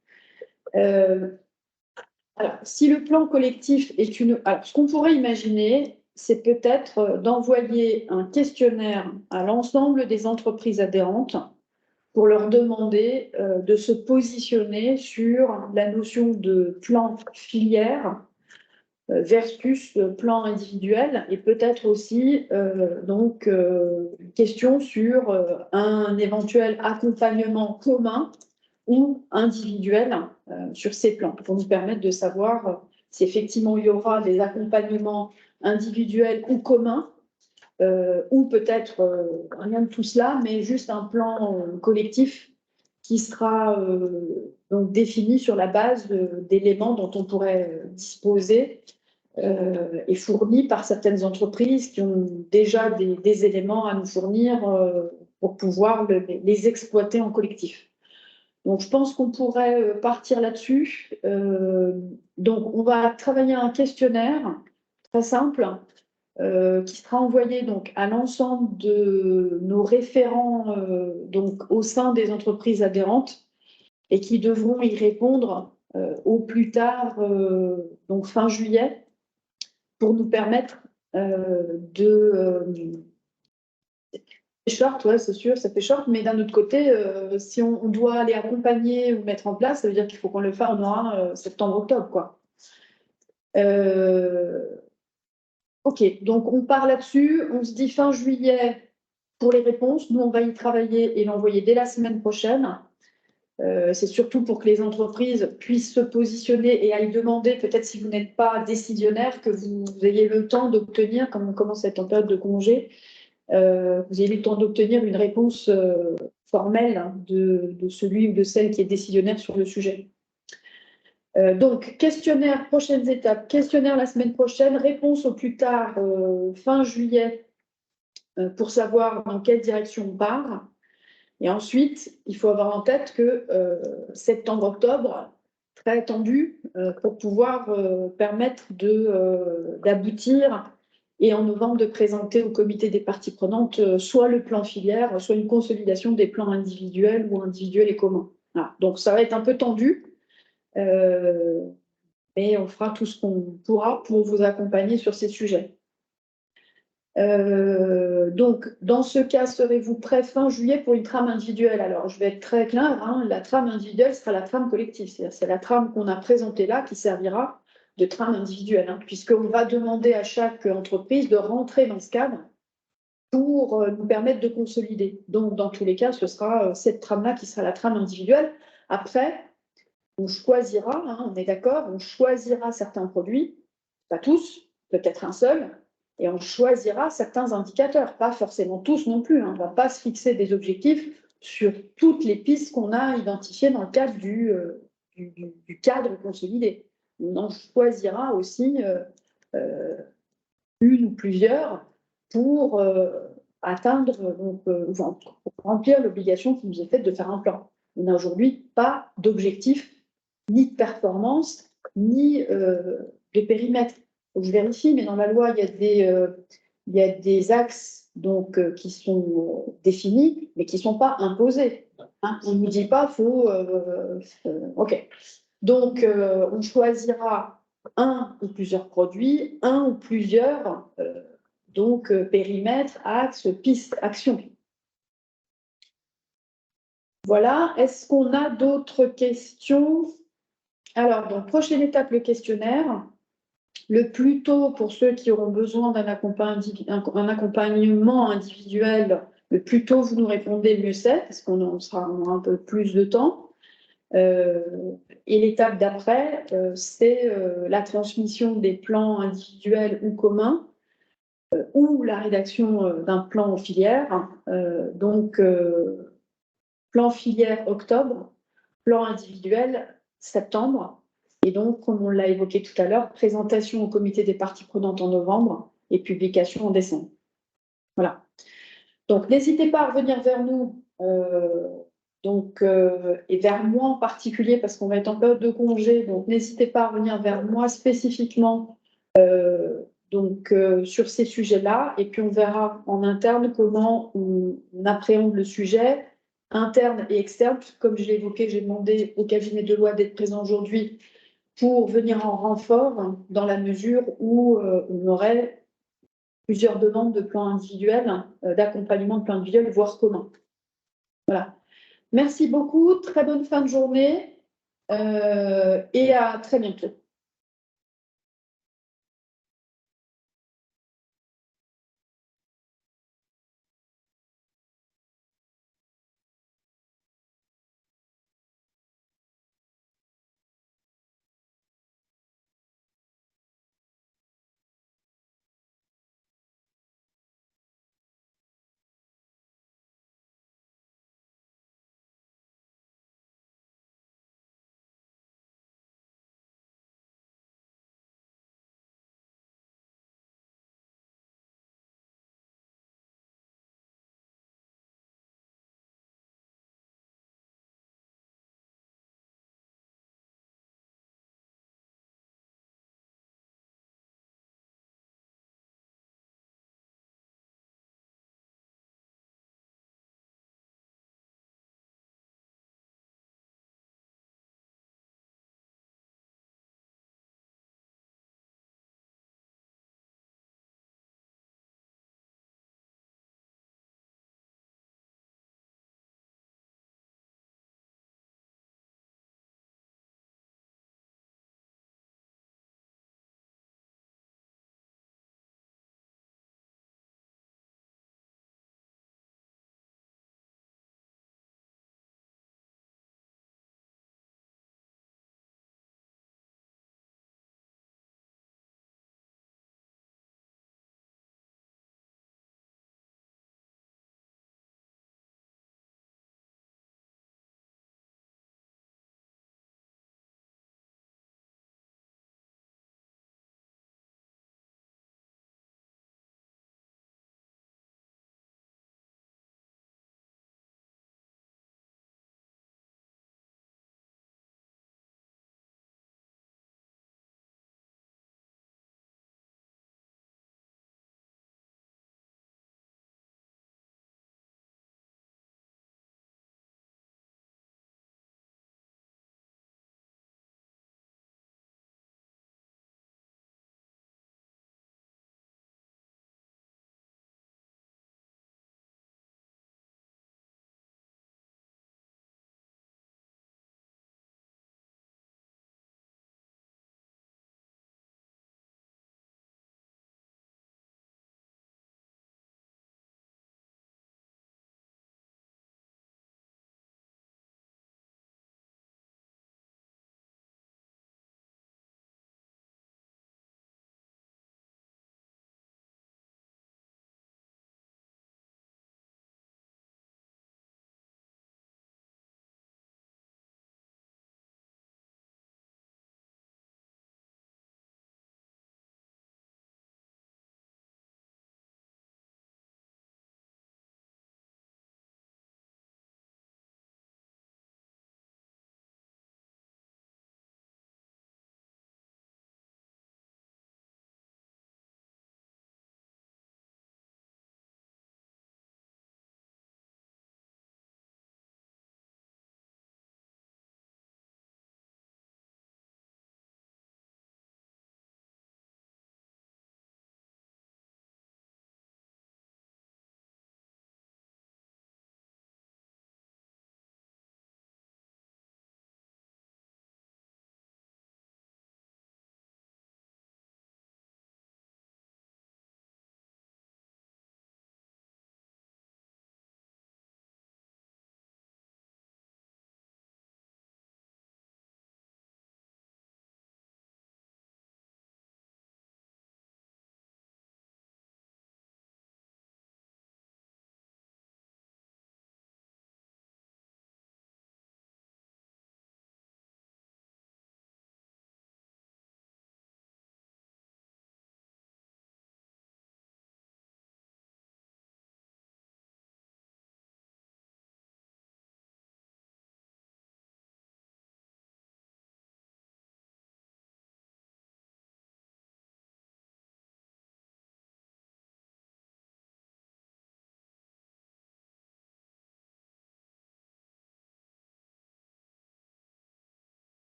Alors, si le plan collectif est alors, ce qu'on pourrait imaginer, c'est peut-être d'envoyer un questionnaire à l'ensemble des entreprises adhérentes pour leur demander de se positionner sur la notion de plan filière versus plan individuel, et peut-être aussi une question sur un éventuel accompagnement commun ou individuel sur ces plans, pour nous permettre de savoir si effectivement il y aura des accompagnements individuels ou communs, ou peut-être rien de tout cela, mais juste un plan collectif qui sera donc défini sur la base d'éléments dont on pourrait disposer et fournis par certaines entreprises qui ont déjà des éléments à nous fournir pour pouvoir les exploiter en collectif. Donc, je pense qu'on pourrait partir là-dessus. Donc, on va travailler un questionnaire très simple qui sera envoyé donc à l'ensemble de nos référents donc au sein des entreprises adhérentes et qui devront y répondre au plus tard donc fin juillet pour nous permettre short, ouais, c'est sûr, ça fait short, mais d'un autre côté, si on doit les accompagner ou mettre en place, ça veut dire qu'il faut qu'on le fasse, on aura septembre-octobre, quoi. Ok, donc on part là-dessus, on se dit fin juillet pour les réponses. Nous, on va y travailler et l'envoyer dès la semaine prochaine. C'est surtout pour que les entreprises puissent se positionner et aillent demander, peut-être si vous n'êtes pas décisionnaire, que vous ayez le temps d'obtenir, comme on commence à être en période de congé, vous ayez le temps d'obtenir une réponse formelle de celui ou de celle qui est décisionnaire sur le sujet. Donc, questionnaire, prochaines étapes. Questionnaire la semaine prochaine, réponse au plus tard fin juillet pour savoir dans quelle direction on part. Et ensuite, il faut avoir en tête que septembre-octobre, très tendu pour pouvoir permettre d'aboutir et en novembre de présenter au comité des parties prenantes soit le plan filière, soit une consolidation des plans individuels ou individuels et communs. Voilà. Donc, ça va être un peu tendu. Mais on fera tout ce qu'on pourra pour vous accompagner sur ces sujets. Donc, dans ce cas, serez-vous prêt fin juillet pour une trame individuelle? Alors, je vais être très claire, hein, la trame individuelle sera la trame collective. C'est-à-dire, c'est la trame qu'on a présentée là qui servira de trame individuelle, hein, puisqu'on va demander à chaque entreprise de rentrer dans ce cadre pour nous permettre de consolider. Donc, dans tous les cas, ce sera cette trame-là qui sera la trame individuelle. Après, on choisira, hein, on est d'accord, on choisira certains produits, pas tous, peut-être un seul, et on choisira certains indicateurs, pas forcément tous non plus. Hein. On ne va pas se fixer des objectifs sur toutes les pistes qu'on a identifiées dans le cadre du cadre consolidé. On en choisira aussi une ou plusieurs pour atteindre, pour remplir l'obligation qui nous est faite de faire un plan. On n'a aujourd'hui pas d'objectif ni de performance, ni de périmètre. Donc, je vérifie, mais dans la loi, il y a des axes donc, qui sont définis, mais qui ne sont pas imposés. Hein. On ne nous dit pas, faut... OK. Donc, on choisira un ou plusieurs produits, un ou plusieurs périmètres, axes, pistes, actions. Voilà. Est-ce qu'on a d'autres questions? Alors, donc, prochaine étape, le questionnaire. le plus tôt pour ceux qui auront besoin d'un accompagnement individuel, le plus tôt vous nous répondez, mieux c'est, parce qu'on aura un peu plus de temps. Et l'étape d'après, c'est la transmission des plans individuels ou communs ou la rédaction d'un plan en filière. Plan filière octobre, plan individuel septembre. Et donc, comme on l'a évoqué tout à l'heure, présentation au comité des parties prenantes en novembre et publication en décembre. Voilà. Donc, n'hésitez pas à revenir vers nous, et vers moi en particulier, parce qu'on va être en période de congé. Donc, n'hésitez pas à revenir vers moi spécifiquement sur ces sujets-là. Et puis, on verra en interne comment on appréhende le sujet, interne et externe. Comme je l'ai évoqué, j'ai demandé au cabinet de loi d'être présent aujourd'hui pour venir en renfort dans la mesure où on aurait plusieurs demandes de plans individuels, d'accompagnement de plans individuels, voire communs. Voilà. Merci beaucoup, très bonne fin de journée et à très bientôt.